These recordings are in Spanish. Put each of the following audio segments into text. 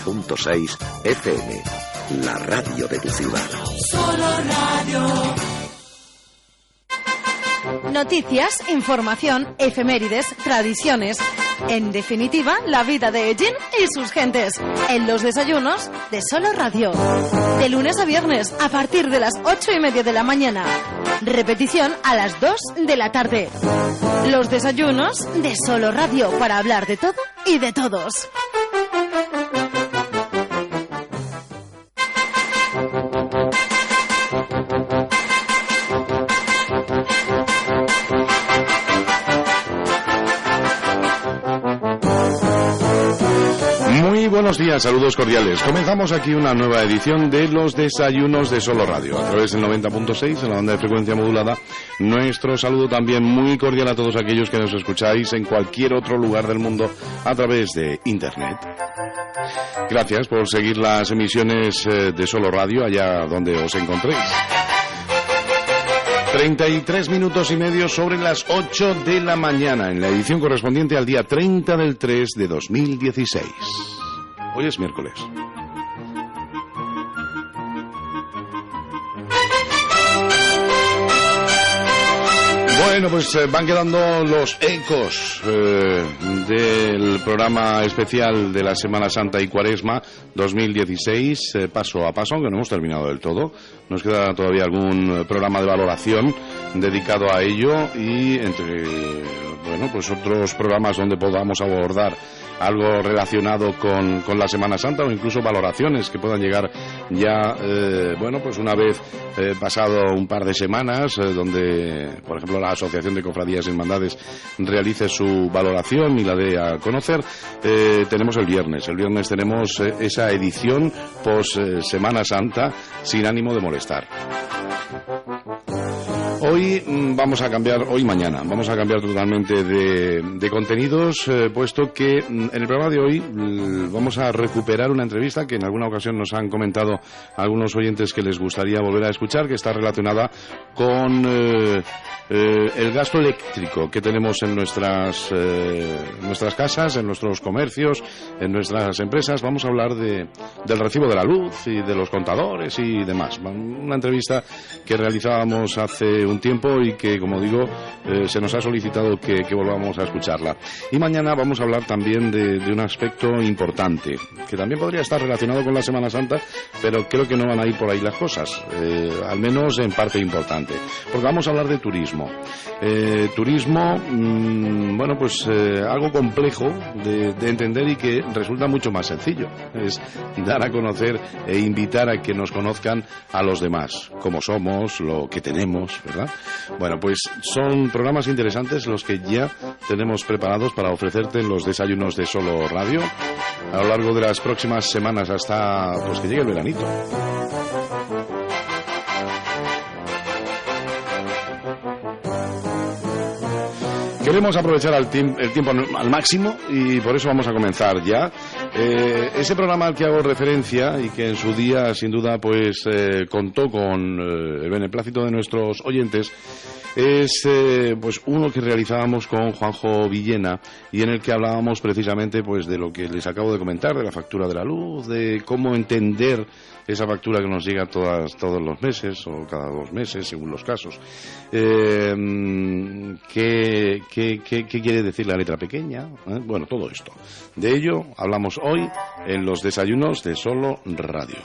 90.6 FM, la radio de tu ciudad. Solo Radio. Noticias, información, efemérides, tradiciones. En definitiva, la vida de Ellín y sus gentes. En los desayunos de Solo Radio. De lunes a viernes, a partir de las 8:30 de la mañana. Repetición a las 2 de la tarde. Los desayunos de Solo Radio, para hablar de todo y de todos. Muy buenos días, saludos cordiales. Comenzamos aquí una nueva edición de los desayunos de Solo Radio, a través del 90.6 en la banda de frecuencia modulada. Nuestro saludo también muy cordial a todos aquellos que nos escucháis en cualquier otro lugar del mundo a través de Internet. Gracias por seguir las emisiones de Solo Radio allá donde os encontréis. 33 minutos y medio sobre las 8 de la mañana, en la edición correspondiente al día 30 del 3 de 2016. Hoy es miércoles. Bueno, pues van quedando los ecos del programa especial de la Semana Santa y Cuaresma 2016, paso a paso, aunque no hemos terminado del todo. Nos queda todavía algún programa de valoración dedicado a ello y entre, bueno, pues otros programas donde podamos abordar algo relacionado con la Semana Santa o incluso valoraciones que puedan llegar ya, bueno, pues una vez pasado un par de semanas, donde, por ejemplo, la Asociación de Cofradías y Hermandades realice su valoración y la dé a conocer. Tenemos el viernes tenemos esa edición post Semana Santa sin ánimo de molestar. Hoy mañana vamos a cambiar totalmente de contenidos, puesto que en el programa de hoy vamos a recuperar una entrevista que en alguna ocasión nos han comentado algunos oyentes que les gustaría volver a escuchar, que está relacionada con el gasto eléctrico que tenemos en nuestras casas, en nuestros comercios, en nuestras empresas. Vamos a hablar del recibo de la luz y de los contadores y demás. Una entrevista que realizábamos hace un tiempo y que, como digo, se nos ha solicitado que volvamos a escucharla. Y mañana vamos a hablar también de un aspecto importante, que también podría estar relacionado con la Semana Santa, pero creo que no van a ir por ahí las cosas, al menos en parte importante, porque vamos a hablar de turismo. Turismo, bueno, pues algo complejo de entender y que resulta mucho más sencillo. Es dar a conocer e invitar a que nos conozcan a los demás, cómo somos, lo que tenemos, ¿verdad? Bueno, pues son programas interesantes los que ya tenemos preparados para ofrecerte en los desayunos de Solo Radio a lo largo de las próximas semanas hasta pues que llegue el veranito. Queremos aprovechar el tiempo al máximo y por eso vamos a comenzar ya. Ese programa al que hago referencia y que en su día sin duda pues contó con el beneplácito de nuestros oyentes es pues uno que realizábamos con Juanjo Villena y en el que hablábamos precisamente pues de lo que les acabo de comentar, de la factura de la luz, de cómo entender esa factura que nos llega todos los meses o cada 2 meses según los casos. ¿Qué quiere decir la letra pequeña? Bueno, todo esto. De ello hablamos hoy en los desayunos de Solo Radio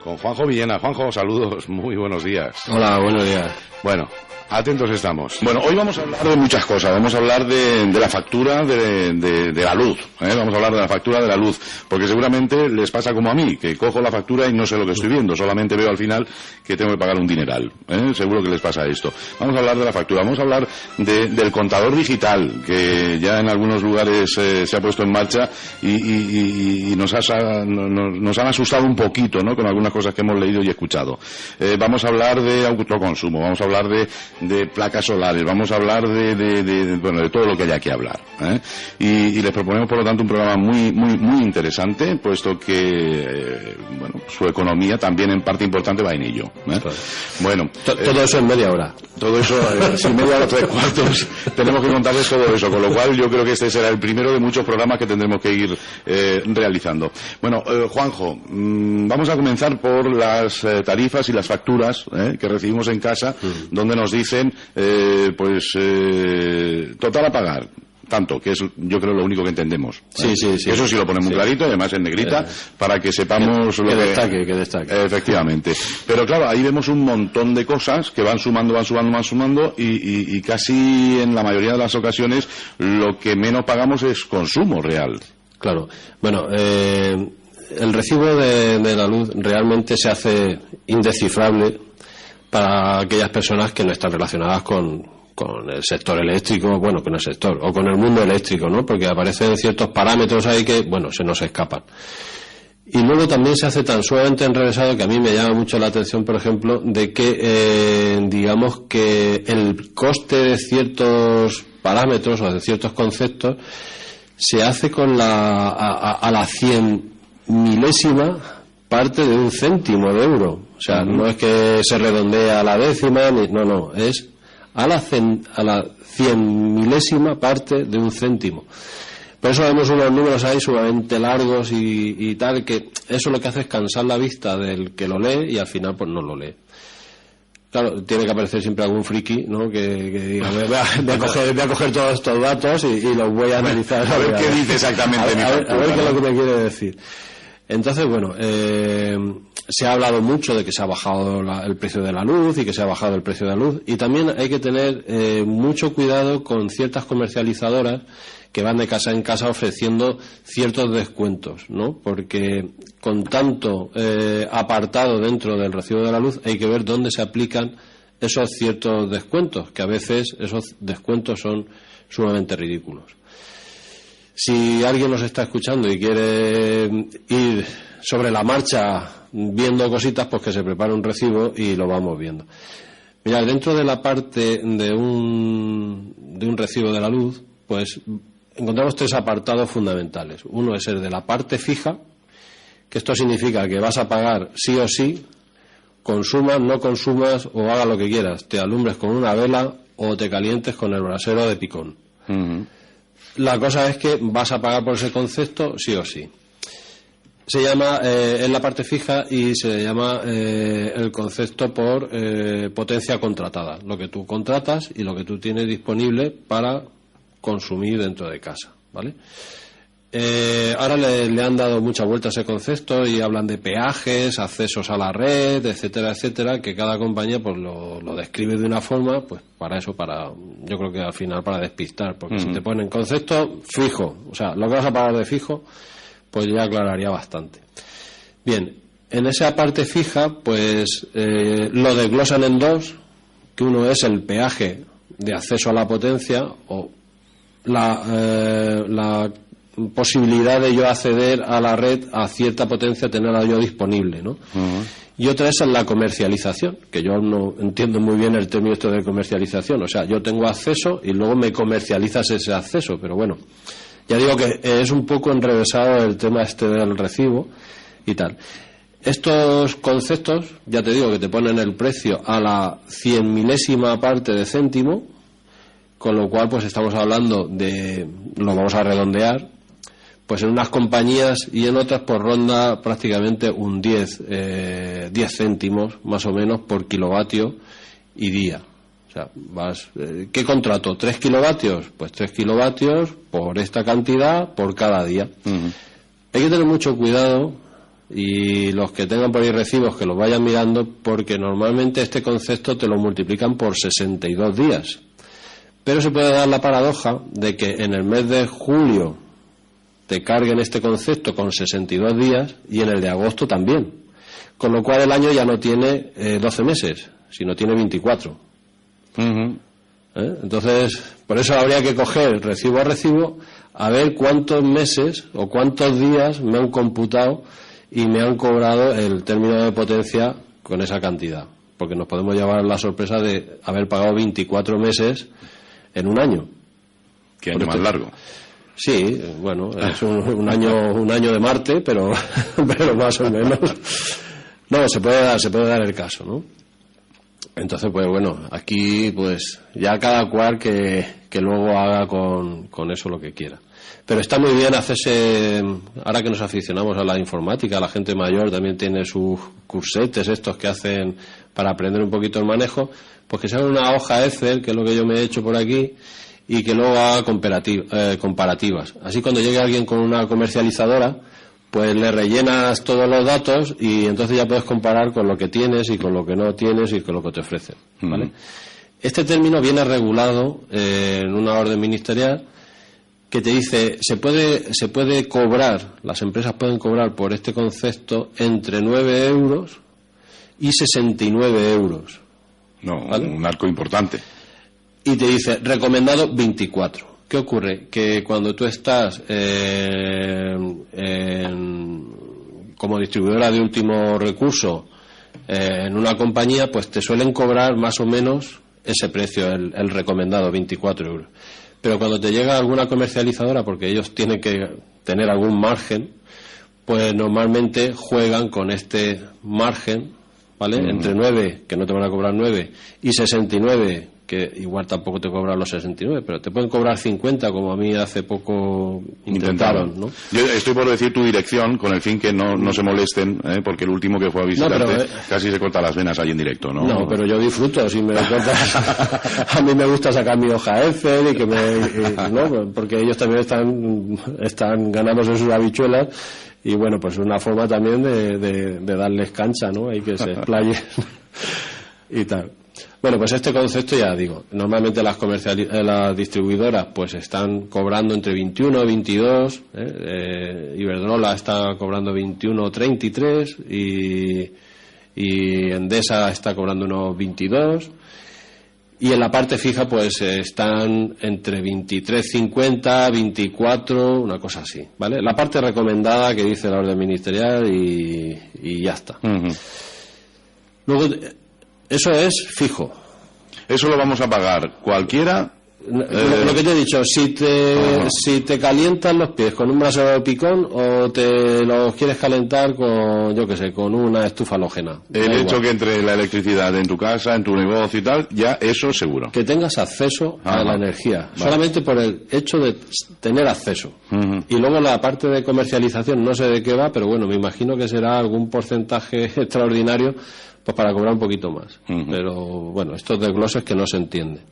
con Juanjo Villena. Juanjo, saludos, muy buenos días. Hola, buenos días. Bueno, atentos estamos. Bueno, hoy vamos a hablar de muchas cosas. Vamos a hablar de la factura de la luz. Vamos a hablar de la factura de la luz, porque seguramente les pasa como a mí, que cojo la factura y no sé lo que estoy viendo, solamente veo al final que tengo que pagar un dineral. Seguro que les pasa esto. Vamos a hablar de la factura, vamos a hablar del contador digital, que ya en algunos lugares se ha puesto en marcha y nos han asustado un poquito, ¿no?, con algunas cosas que hemos leído y escuchado. Vamos a hablar de autoconsumo, vamos a hablar de de placas solares, vamos a hablar de todo lo que haya que hablar, ¿eh? Y les proponemos, por lo tanto, un programa muy interesante, puesto que su economía también en parte importante va en ello, ¿eh? Claro. Bueno, todo eso en media hora. Todo eso, sin media hora, 3/4, tenemos que contarles todo eso, con lo cual yo creo que este será el primero de muchos programas que tendremos que ir realizando. Bueno, Juanjo, vamos a comenzar por las tarifas y las facturas que recibimos en casa, donde nos dicen, total a pagar. Tanto, que es yo creo lo único que entendemos. Sí. Eso sí lo ponemos muy clarito, y además en negrita, para que sepamos que destaque. Efectivamente. Pero claro, ahí vemos un montón de cosas que van sumando, y casi en la mayoría de las ocasiones lo que menos pagamos es consumo real. Claro. Bueno, el recibo de la luz realmente se hace indescifrable para aquellas personas que no están relacionadas con el sector eléctrico, con el sector, o con el mundo eléctrico, ¿no? Porque aparecen ciertos parámetros ahí que, se nos escapan. Y luego también se hace tan sumamente enrevesado que a mí me llama mucho la atención, por ejemplo, de que, digamos que el coste de ciertos parámetros o de ciertos conceptos se hace con a la 100 milésima parte de un céntimo de euro. O sea, no es que se redondea a la décima, no, es a la 100 milésima parte de un céntimo. Por eso vemos unos números ahí sumamente largos y tal, que eso lo que hace es cansar la vista del que lo lee y al final pues no lo lee. Claro, tiene que aparecer siempre algún friki, ¿no? Que diga, voy a coger todos estos datos y los voy a analizar. A ver qué dice exactamente mi factura. A ver qué es lo que me quiere decir. Entonces, se ha hablado mucho de que se ha bajado el precio de la luz y que se ha bajado el precio de la luz, y también hay que tener mucho cuidado con ciertas comercializadoras que van de casa en casa ofreciendo ciertos descuentos, ¿no? Porque con tanto apartado dentro del recibo de la luz hay que ver dónde se aplican esos ciertos descuentos, que a veces esos descuentos son sumamente ridículos. Si alguien nos está escuchando y quiere ir sobre la marcha viendo cositas, pues que se prepare un recibo y lo vamos viendo. Mira, dentro de la parte de un recibo de la luz, pues encontramos 3 apartados fundamentales. Uno es el de la parte fija, que esto significa que vas a pagar sí o sí, consumas, no consumas o haga lo que quieras, te alumbres con una vela o te calientes con el brasero de picón. La cosa es que vas a pagar por ese concepto sí o sí. Se llama, es la parte fija, y se llama el concepto por potencia contratada. Lo que tú contratas y lo que tú tienes disponible para consumir dentro de casa, ¿vale? Ahora le han dado mucha vuelta a ese concepto y hablan de peajes, accesos a la red, etcétera, etcétera, que cada compañía pues lo describe de una forma, pues yo creo que al final para despistar, porque si te ponen concepto fijo, o sea, lo que vas a pagar de fijo, pues ya aclararía bastante. Bien, en esa parte fija, pues lo desglosan en 2, que uno es el peaje de acceso a la potencia o la posibilidad de yo acceder a la red a cierta potencia, tenerla yo disponible, ¿no? Y otra es la comercialización, que yo no entiendo muy bien el término esto de comercialización. O sea, yo tengo acceso y luego me comercializas ese acceso, pero bueno, ya digo que es un poco enrevesado el tema del recibo y tal. Estos conceptos, ya te digo que te ponen el precio a la 100 milésima parte de céntimo, con lo cual pues estamos hablando lo vamos a redondear, pues en unas compañías y en otras por ronda prácticamente un 10 céntimos más o menos por kilovatio y día. O sea, ¿qué contrato? ¿3 kilovatios? Pues 3 kilovatios por esta cantidad por cada día. Hay que tener mucho cuidado, y los que tengan por ahí recibos que los vayan mirando, porque normalmente este concepto te lo multiplican por 62 días. Pero se puede dar la paradoja de que en el mes de julio te carguen este concepto con 62 días y en el de agosto también. Con lo cual el año ya no tiene 12 meses, sino tiene 24. Entonces, por eso habría que coger recibo a recibo a ver cuántos meses o cuántos días me han computado y me han cobrado el término de potencia con esa cantidad. porque nos podemos llevar la sorpresa de haber pagado 24 meses en un año. ¿Qué año más largo? Sí, bueno, es un año de Marte, pero más o menos. No, se puede dar el caso, ¿no? Entonces, pues bueno, aquí pues ya cada cual que luego haga con eso lo que quiera. Pero está muy bien hacerse, ahora que nos aficionamos a la informática, la gente mayor también tiene sus cursetes estos que hacen para aprender un poquito el manejo, pues que sea una hoja Excel, que es lo que yo me he hecho por aquí, y que luego haga comparativas. Así cuando llegue alguien con una comercializadora, pues le rellenas todos los datos y entonces ya puedes comparar con lo que tienes y con lo que no tienes y con lo que te ofrecen, ¿vale? Este término viene regulado en una orden ministerial que te dice se puede cobrar, las empresas pueden cobrar por este concepto entre 9 euros y 69 euros. No, ¿vale? Un arco importante. Y te dice recomendado 24. ¿Qué ocurre? Que cuando tú estás como distribuidora de último recurso en una compañía, pues te suelen cobrar más o menos ese precio, el recomendado, 24 euros. Pero cuando te llega alguna comercializadora, porque ellos tienen que tener algún margen, pues normalmente juegan con este margen, ¿vale? Entre 9, que no te van a cobrar 9, y 69, que igual tampoco te cobran los 69, pero te pueden cobrar 50, como a mí hace poco intentaron, ¿no? Yo estoy por decir tu dirección, con el fin que no se molesten, porque el último que fue a visitarte casi se corta las venas ahí en directo, ¿no? No, pero yo disfruto, si me doy cuenta. A mí me gusta sacar mi hoja Excel y ¿no? Porque ellos también están ganándose sus habichuelas. Y bueno, pues una forma también de darles cancha, ¿no? Hay que se explaye y tal. Bueno, pues este concepto ya digo, normalmente las distribuidoras pues están cobrando entre 21 y 22, Iberdrola está cobrando 21,33 y Endesa está cobrando unos 22. Y en la parte fija pues están entre 23,50, 24, una cosa así, ¿vale? La parte recomendada que dice la orden ministerial y ya está. Luego, eso es fijo. Eso lo vamos a pagar cualquiera. Lo que te he dicho, si te calientas los pies con un brazo de picón o te los quieres calentar con, yo qué sé, con una estufa halógena. El hecho que entre la electricidad en tu casa, en tu negocio y tal, ya eso seguro. Que tengas acceso a la energía, solamente por el hecho de tener acceso. Y luego la parte de comercialización, no sé de qué va, pero bueno, me imagino que será algún porcentaje extraordinario pues para cobrar un poquito más. Pero bueno, estos desgloses que no se entienden.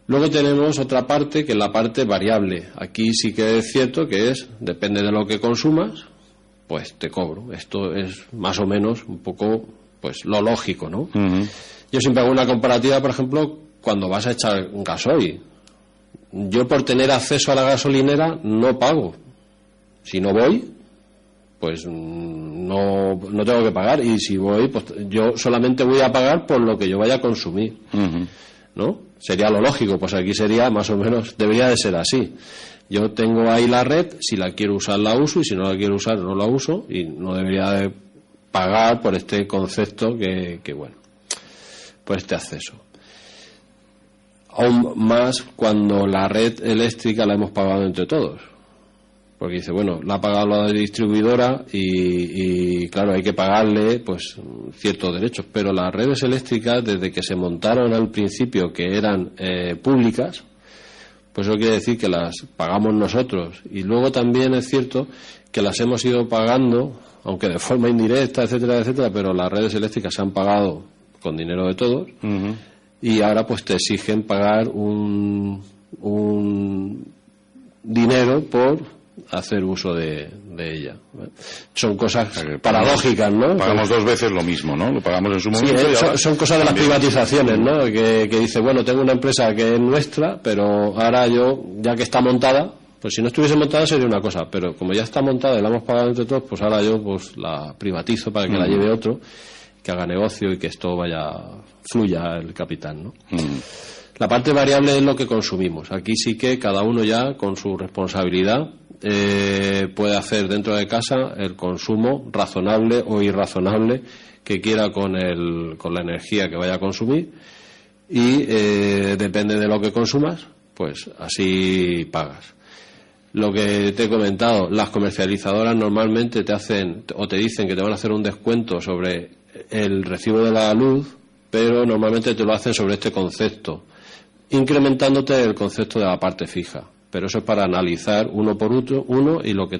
Luego tenemos otra parte, que es la parte variable. Aquí sí que es cierto que depende de lo que consumas, pues te cobro. Esto es más o menos un poco, pues lo lógico, ¿no? Yo siempre hago una comparativa, por ejemplo, cuando vas a echar un gasoil. Yo por tener acceso a la gasolinera no pago. Si no voy, pues no tengo que pagar. Y si voy, pues yo solamente voy a pagar por lo que yo vaya a consumir, ¿no? Sería lo lógico, pues aquí sería más o menos, debería de ser así. Yo tengo ahí la red, si la quiero usar la uso y si no la quiero usar no la uso y no debería de pagar por este concepto que bueno, por este acceso. Aún más cuando la red eléctrica la hemos pagado entre todos. Porque dice, bueno, la ha pagado la distribuidora y claro, hay que pagarle pues ciertos derechos. Pero las redes eléctricas, desde que se montaron al principio, que eran públicas, pues eso quiere decir que las pagamos nosotros. Y luego también es cierto que las hemos ido pagando, aunque de forma indirecta, etcétera, etcétera, pero las redes eléctricas se han pagado con dinero de todos. Y ahora pues te exigen pagar un dinero por hacer uso de ella. Son cosas paradójicas, ¿no? Pagamos dos veces lo mismo, ¿no? Lo pagamos en su momento. Sí, son cosas de las privatizaciones, ¿no? Que dice, bueno, tengo una empresa que es nuestra, pero ahora yo, ya que está montada, pues si no estuviese montada sería una cosa, pero como ya está montada y la hemos pagado entre todos, pues ahora yo pues la privatizo para que la lleve otro, que haga negocio y que esto fluya el capital, ¿no? La parte variable es lo que consumimos. Aquí sí que cada uno ya, con su responsabilidad, puede hacer dentro de casa el consumo razonable o irrazonable que quiera con la energía que vaya a consumir y depende de lo que consumas, pues así pagas. Lo que te he comentado, las comercializadoras normalmente te hacen o te dicen que te van a hacer un descuento sobre el recibo de la luz, pero normalmente te lo hacen sobre este concepto, incrementándote el concepto de la parte fija. Pero eso es para analizar uno por uno y lo que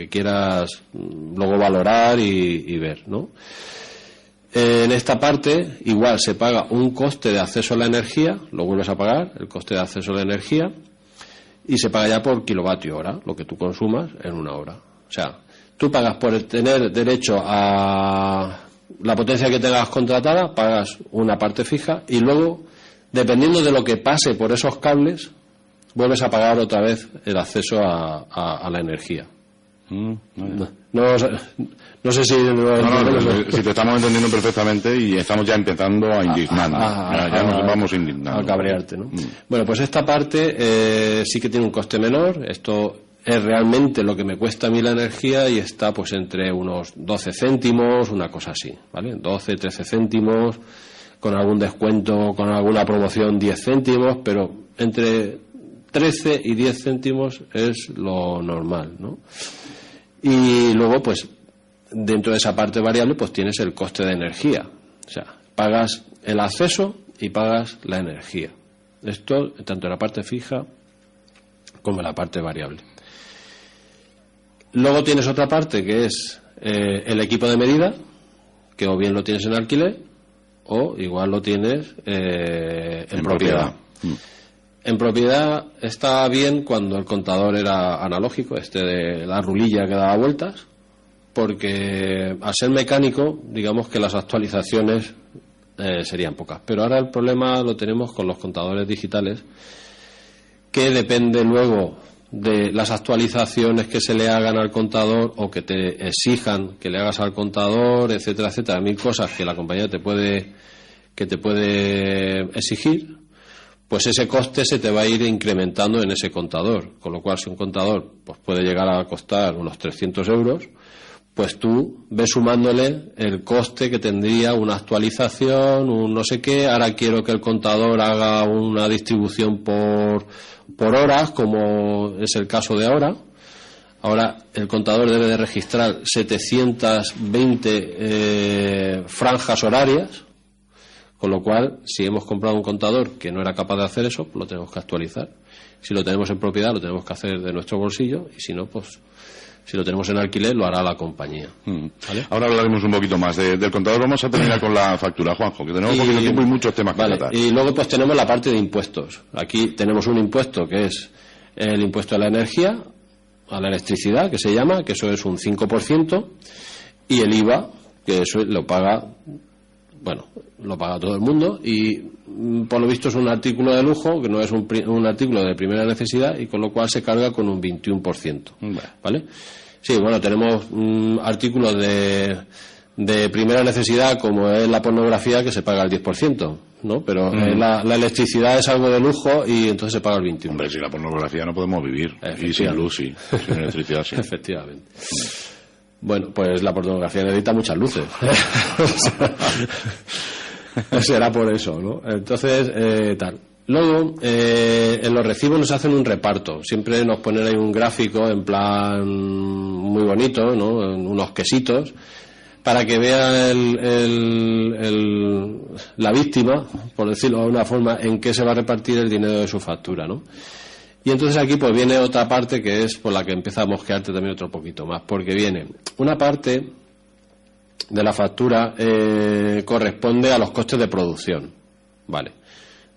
quieras luego valorar y ver, ¿no? En esta parte igual se paga un coste de acceso a la energía, lo vuelves a pagar, el coste de acceso a la energía, y se paga ya por kilovatio hora, lo que tú consumas en una hora. O sea, tú pagas por tener derecho a la potencia que tengas contratada, pagas una parte fija y luego, dependiendo de lo que pase por esos cables, vuelves a pagar otra vez el acceso a la energía. No sé si... si te estamos entendiendo perfectamente y estamos ya empezando a indignarnos. Ya nos vamos indignando. A cabrearte, ¿no? Bueno, pues esta parte sí que tiene un coste menor. Esto es realmente lo que me cuesta a mí la energía y está pues entre unos 12 céntimos, una cosa así, ¿vale? 12, 13 céntimos, con algún descuento, con alguna promoción 10 céntimos, pero entre 13 y 10 céntimos es lo normal, ¿no? Y luego, pues, dentro de esa parte variable, pues tienes el coste de energía. O sea, pagas el acceso y pagas la energía. Esto, tanto en la parte fija como en la parte variable. Luego tienes otra parte que es el equipo de medida, que o bien lo tienes en alquiler o igual lo tienes en propiedad. En propiedad está bien cuando el contador era analógico, de la rulilla que daba vueltas, porque al ser mecánico, digamos que las actualizaciones serían pocas. Pero ahora el problema lo tenemos con los contadores digitales, que depende luego de las actualizaciones que se le hagan al contador o que te exijan que le hagas al contador, etcétera, etcétera. 1000 cosas que la compañía te puede exigir. Pues ese coste se te va a ir incrementando en ese contador, con lo cual si un contador pues puede llegar a costar unos 300 euros, pues tú ves sumándole el coste que tendría una actualización, un no sé qué. Ahora quiero que el contador haga una distribución por horas, como es el caso de ahora. Ahora el contador debe de registrar 720 franjas horarias. Con lo cual, si hemos comprado un contador que no era capaz de hacer eso, pues lo tenemos que actualizar. Si lo tenemos en propiedad, lo tenemos que hacer de nuestro bolsillo, y si no, pues si lo tenemos en alquiler, lo hará la compañía. ¿Vale? Ahora hablaremos un poquito más del contador. Vamos a terminar con la factura, Juanjo, que tenemos poquito tiempo y muchos temas que tratar. Y luego pues tenemos la parte de impuestos. Aquí tenemos un impuesto que es el impuesto a la energía, a la electricidad, que se llama, que eso es un 5%, y el IVA, que eso lo paga... Bueno, lo paga todo el mundo y por lo visto es un artículo de lujo, que no es un artículo de primera necesidad, y con lo cual se carga con un 21%. ¿Vale? Sí, bueno, tenemos artículos de primera necesidad, como es la pornografía, que se paga el 10%, ¿no? Pero la electricidad es algo de lujo y entonces se paga el 21%. Hombre, si la pornografía no podemos vivir. Y sin luz, sí. Sin electricidad, sí. Efectivamente. Bueno, pues la pornografía necesita muchas luces. Será por eso, ¿no? Entonces, tal. Luego, en los recibos nos hacen un reparto. Siempre nos ponen ahí un gráfico en plan muy bonito, ¿no? Unos quesitos, para que vea la víctima, por decirlo de alguna forma, en qué se va a repartir el dinero de su factura, ¿no? Y entonces aquí pues viene otra parte que es por la que empieza a mosquearte también otro poquito más, porque viene una parte de la factura corresponde a los costes de producción, ¿vale?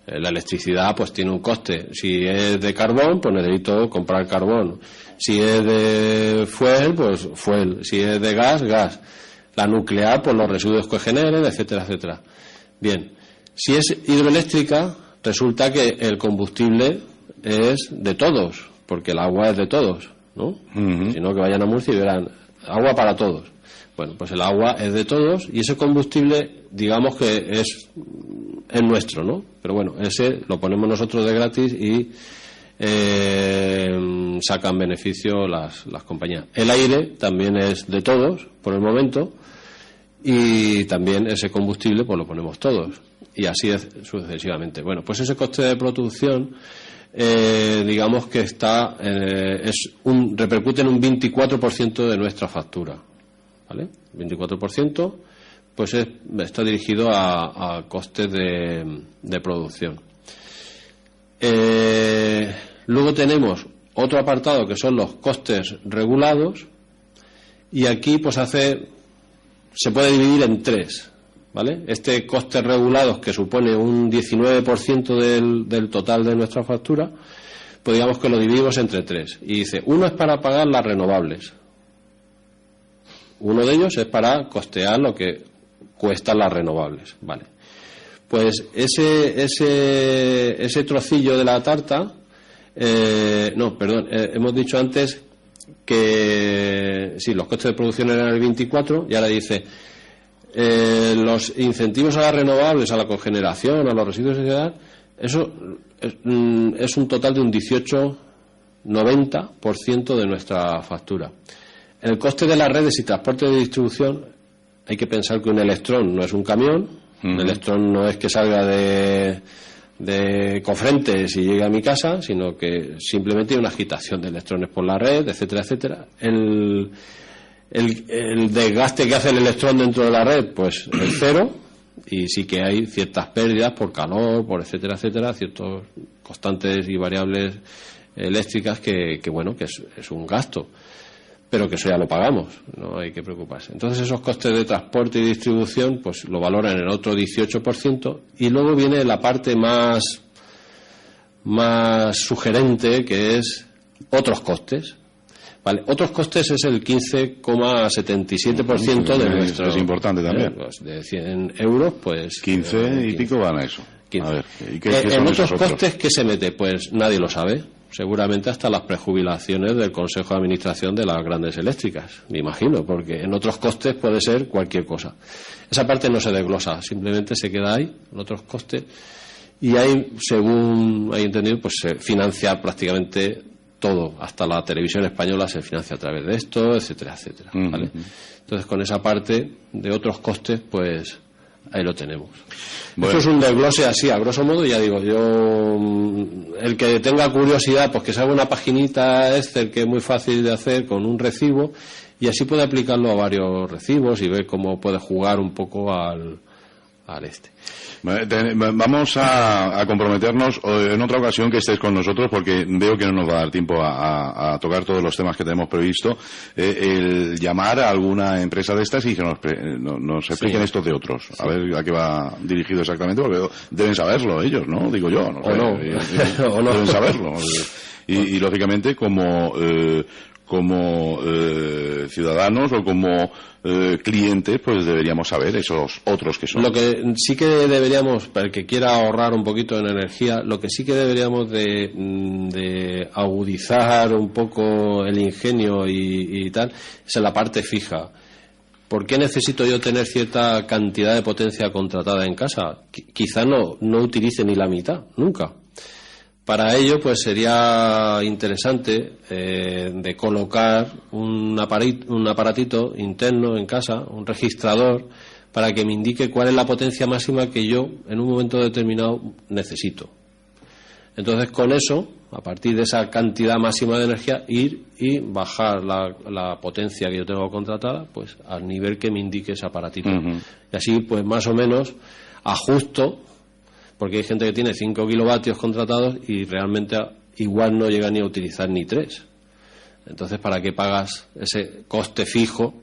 La electricidad pues tiene un coste. Si es de carbón, pues necesito comprar carbón. Si es de fuel, pues fuel. Si es de gas, gas. La nuclear, pues los residuos que generen, etcétera, etcétera. Bien, si es hidroeléctrica, resulta que el combustible es de todos, porque el agua es de todos, ¿no? Si no, que vayan a Murcia y verán agua para todos. Bueno, pues el agua es de todos y ese combustible, digamos que es nuestro, ¿no? Pero bueno, ese lo ponemos nosotros de gratis y sacan beneficio las compañías. El aire también es de todos, por el momento, y también ese combustible pues lo ponemos todos, y así sucesivamente. Bueno, pues ese coste de producción digamos que repercute en un 24% de nuestra factura, ¿vale? 24% pues está dirigido a costes de producción. Luego tenemos otro apartado que son los costes regulados, y aquí pues se puede dividir en tres, ¿vale? Este costes regulados, que supone un 19% del total de nuestra factura, pues digamos que lo dividimos entre tres. Y dice, uno es para pagar las renovables. Uno de ellos es para costear lo que cuestan las renovables, ¿vale? Pues ese trocillo de la tarta, hemos dicho antes que sí, los costes de producción eran el 24, y ahora dice los incentivos a las renovables, a la cogeneración, a los residuos de sociedad, eso es un total de un 18,90% de nuestra factura. El coste de las redes y transporte de distribución, hay que pensar que un electrón no es un camión, un electrón no es que salga de Cofrentes y llegue a mi casa, sino que simplemente hay una agitación de electrones por la red, etcétera, etcétera. El desgaste que hace el electrón dentro de la red, pues es cero, y sí que hay ciertas pérdidas por calor, por etcétera, etcétera, ciertos constantes y variables eléctricas que es un gasto, pero que eso ya lo pagamos, no hay que preocuparse. Entonces esos costes de transporte y distribución pues lo valoran en otro 18%, y luego viene la parte más sugerente, que es otros costes. Vale, otros costes es el 15,77% de nuestro. Es importante también. Pues de 100 euros, pues 15 y pico van a eso. 15. A ver, ¿y qué son en esos otros costes que se mete, pues nadie lo sabe. Seguramente hasta las prejubilaciones del Consejo de Administración de las grandes eléctricas, me imagino, porque en otros costes puede ser cualquier cosa. Esa parte no se desglosa, simplemente se queda ahí, en otros costes, y ahí, según hay entendido, pues se financia prácticamente todo, hasta la televisión española se financia a través de esto, etcétera, etcétera, ¿vale? Entonces, con esa parte de otros costes, pues ahí lo tenemos. Bueno. Esto es un desglose así, a grosso modo, ya digo, el que tenga curiosidad, pues que se haga una paginita Excel, que es muy fácil de hacer, con un recibo, y así puede aplicarlo a varios recibos y ver cómo puede jugar un poco al este. Vamos a comprometernos en otra ocasión que estés con nosotros, porque veo que no nos va a dar tiempo a tocar todos los temas que tenemos previsto, el llamar a alguna empresa de estas y que nos expliquen esto de otros, a ver a qué va dirigido exactamente, porque deben saberlo ellos, ¿no? Digo yo, no sé, o no. Deben saberlo. Y lógicamente como ciudadanos o como clientes, pues deberíamos saber esos otros que son. Lo que sí que deberíamos, para el que quiera ahorrar un poquito en energía, lo que sí que deberíamos de agudizar un poco el ingenio y tal, es en la parte fija. ¿Por qué necesito yo tener cierta cantidad de potencia contratada en casa? Quizá no utilice ni la mitad, nunca. Para ello, pues sería interesante de colocar un aparatito interno en casa, un registrador, para que me indique cuál es la potencia máxima que yo en un momento determinado necesito. Entonces, con eso, a partir de esa cantidad máxima de energía, ir y bajar la potencia que yo tengo contratada, pues al nivel que me indique ese aparatito. Y así, pues más o menos, ajusto. Porque hay gente que tiene 5 kilovatios contratados y realmente igual no llega ni a utilizar ni 3. Entonces, ¿para qué pagas ese coste fijo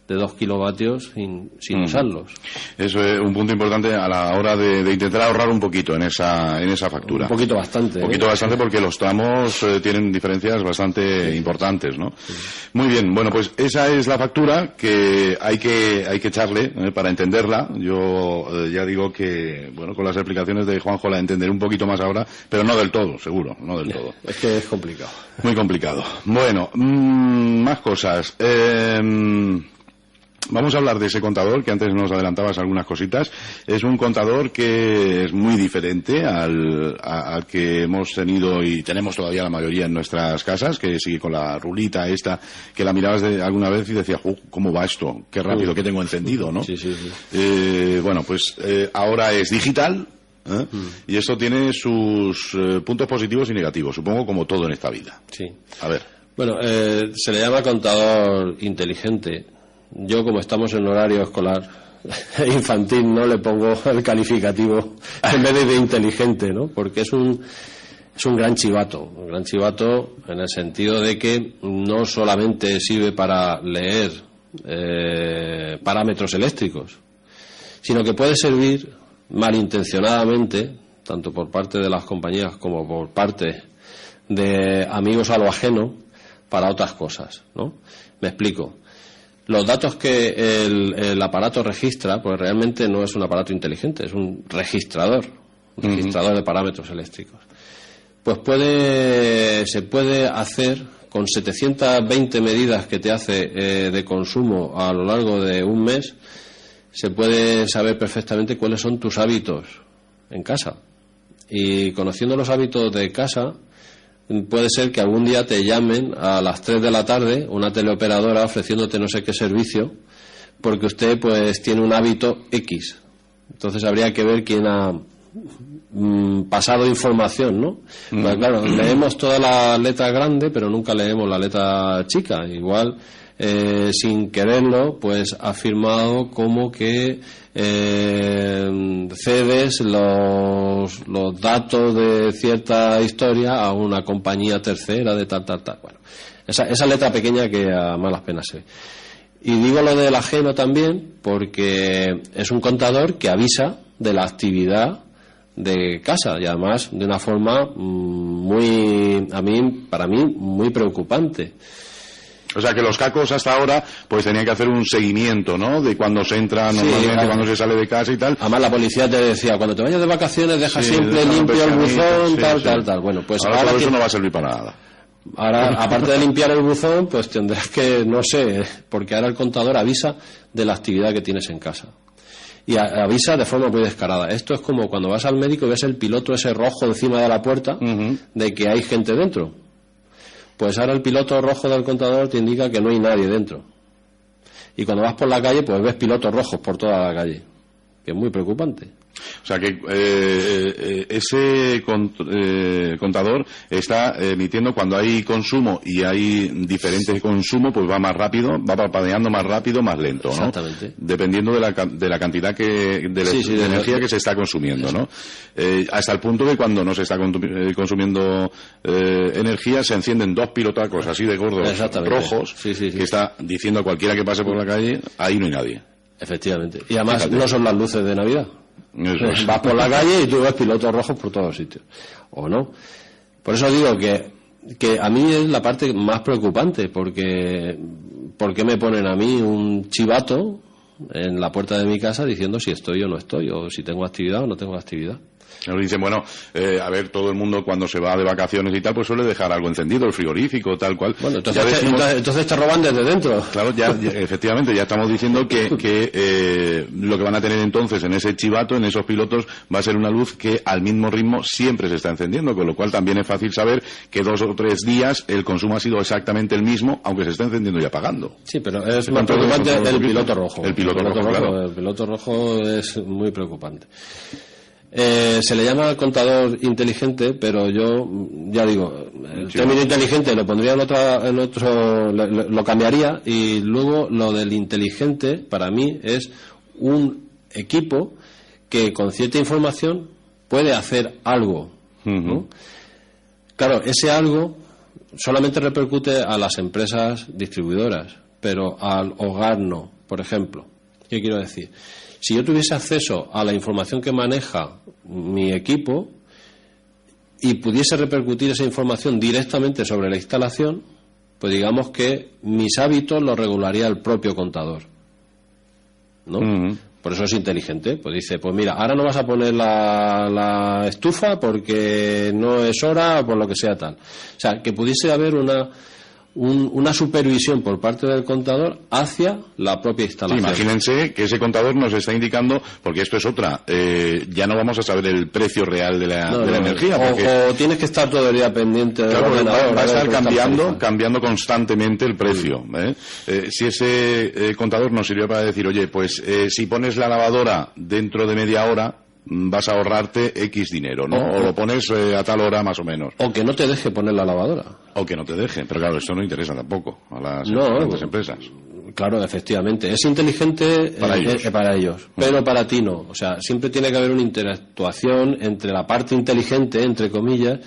de 2 kilovatios sin usarlos? Eso es un punto importante a la hora de intentar ahorrar un poquito en esa factura. Un poquito bastante. Un poquito bastante, porque los tramos tienen diferencias bastante importantes, ¿no? Sí. Muy bien, bueno, pues esa es la factura que hay que echarle para entenderla. Yo ya digo que, bueno, con las explicaciones de Juanjo la entenderé un poquito más ahora, pero no del todo, seguro, no del todo. Es que es complicado. Muy complicado. Bueno, más cosas. Vamos a hablar de ese contador, que antes nos adelantabas algunas cositas. Es un contador que es muy diferente al que hemos tenido y tenemos todavía la mayoría en nuestras casas, que sigue con la rulita esta, que la mirabas alguna vez y decías, ¿cómo va esto? Qué rápido que tengo encendido, ¿no? Sí. Bueno, pues ahora es digital, y esto tiene sus puntos positivos y negativos, supongo, como todo en esta vida. Sí. A ver. Bueno, se le llama contador inteligente. Yo, como estamos en horario escolar infantil, no le pongo el calificativo en vez de inteligente, ¿no? Porque es un gran chivato en el sentido de que no solamente sirve para leer parámetros eléctricos, sino que puede servir malintencionadamente, tanto por parte de las compañías como por parte de amigos a lo ajeno, para otras cosas, ¿no? Me explico. Los datos que el aparato registra, pues realmente no es un aparato inteligente, es un registrador de parámetros eléctricos. Pues se puede hacer con 720 medidas que te hace de consumo a lo largo de un mes, se puede saber perfectamente cuáles son tus hábitos en casa. Y conociendo los hábitos de casa, puede ser que algún día te llamen a las 3 de la tarde una teleoperadora ofreciéndote no sé qué servicio porque usted pues tiene un hábito X. Entonces habría que ver quién ha pasado información, ¿no? Pues, claro, leemos toda la letra grande pero nunca leemos la letra chica. Igual sin quererlo pues ha firmado como que cedes los datos de cierta historia a una compañía tercera de tal. Bueno, esa letra pequeña que a malas penas se ve. Y digo lo del ajeno también porque es un contador que avisa de la actividad de casa y además de una forma para mí muy preocupante. O sea, que los cacos hasta ahora pues tenían que hacer un seguimiento, ¿no? De cuando se entra normalmente, cuando se sale de casa y tal. Además, la policía te decía, cuando te vayas de vacaciones, deja siempre limpio el buzón, tal. Bueno, pues ahora todo eso no va a servir para nada. Ahora, aparte de limpiar el buzón, pues tendrás que, no sé, porque ahora el contador avisa de la actividad que tienes en casa. Y avisa de forma muy descarada. Esto es como cuando vas al médico y ves el piloto ese rojo encima de la puerta de que hay gente dentro. Pues ahora el piloto rojo del contador te indica que no hay nadie dentro. Y cuando vas por la calle, pues ves pilotos rojos por toda la calle, que es muy preocupante. O sea que ese contador está emitiendo cuando hay consumo y hay diferente consumo, pues va más rápido, va parpadeando más rápido, más lento, ¿no? Exactamente. Dependiendo de la cantidad de energía que se está consumiendo, ¿no? Hasta el punto de cuando no se está consumiendo energía, se encienden dos pilotacos así de gordos rojos, que está diciendo a cualquiera que pase por la calle, ahí no hay nadie. Efectivamente. Y además no son las luces de Navidad. Vas por la calle y tú ves pilotos rojos por todos sitios. ¿O no? Por eso digo que a mí es la parte más preocupante, porque me ponen a mí un chivato en la puerta de mi casa diciendo si estoy o no estoy, o si tengo actividad o no tengo actividad. Nos dicen, bueno, a ver, todo el mundo cuando se va de vacaciones y tal, pues suele dejar algo encendido, el frigorífico, tal cual. Bueno, entonces te roban desde dentro. Claro, ya efectivamente, ya estamos diciendo que lo que van a tener entonces en ese chivato, en esos pilotos, va a ser una luz que al mismo ritmo siempre se está encendiendo, con lo cual también es fácil saber que 2 o 3 días el consumo ha sido exactamente el mismo, aunque se está encendiendo y apagando. Sí, pero es más preocupante el piloto rojo. El piloto rojo, claro. El piloto rojo es muy preocupante. Se le llama contador inteligente, pero yo ya digo, el término inteligente lo pondría en otro, lo cambiaría, y luego lo del inteligente para mí es un equipo que con cierta información puede hacer algo, ¿no? Claro, ese algo solamente repercute a las empresas distribuidoras, pero al hogar no. Por ejemplo, ¿qué quiero decir? Si yo tuviese acceso a la información que maneja mi equipo y pudiese repercutir esa información directamente sobre la instalación, pues digamos que mis hábitos los regularía el propio contador, ¿no? Por eso es inteligente. Pues dice, pues mira, ahora no vas a poner la estufa porque no es hora o por lo que sea tal. O sea, que pudiese haber una supervisión por parte del contador hacia la propia instalación. Sí, imagínense que ese contador nos está indicando, porque esto es otra, ya no vamos a saber el precio real de la energía. O tienes que estar todo el día pendiente del ordenador. Va a estar cambiando constantemente el precio. Si ese contador nos sirvió para decir, oye, pues si pones la lavadora dentro de media hora, vas a ahorrarte X dinero, ¿no? O lo pones a tal hora más o menos. O que no te deje poner la lavadora. O que no te deje, pero claro, esto no interesa tampoco a las grandes empresas. Claro, efectivamente. Es inteligente para ellos, pero para ti no. O sea, siempre tiene que haber una interactuación entre la parte inteligente, entre comillas,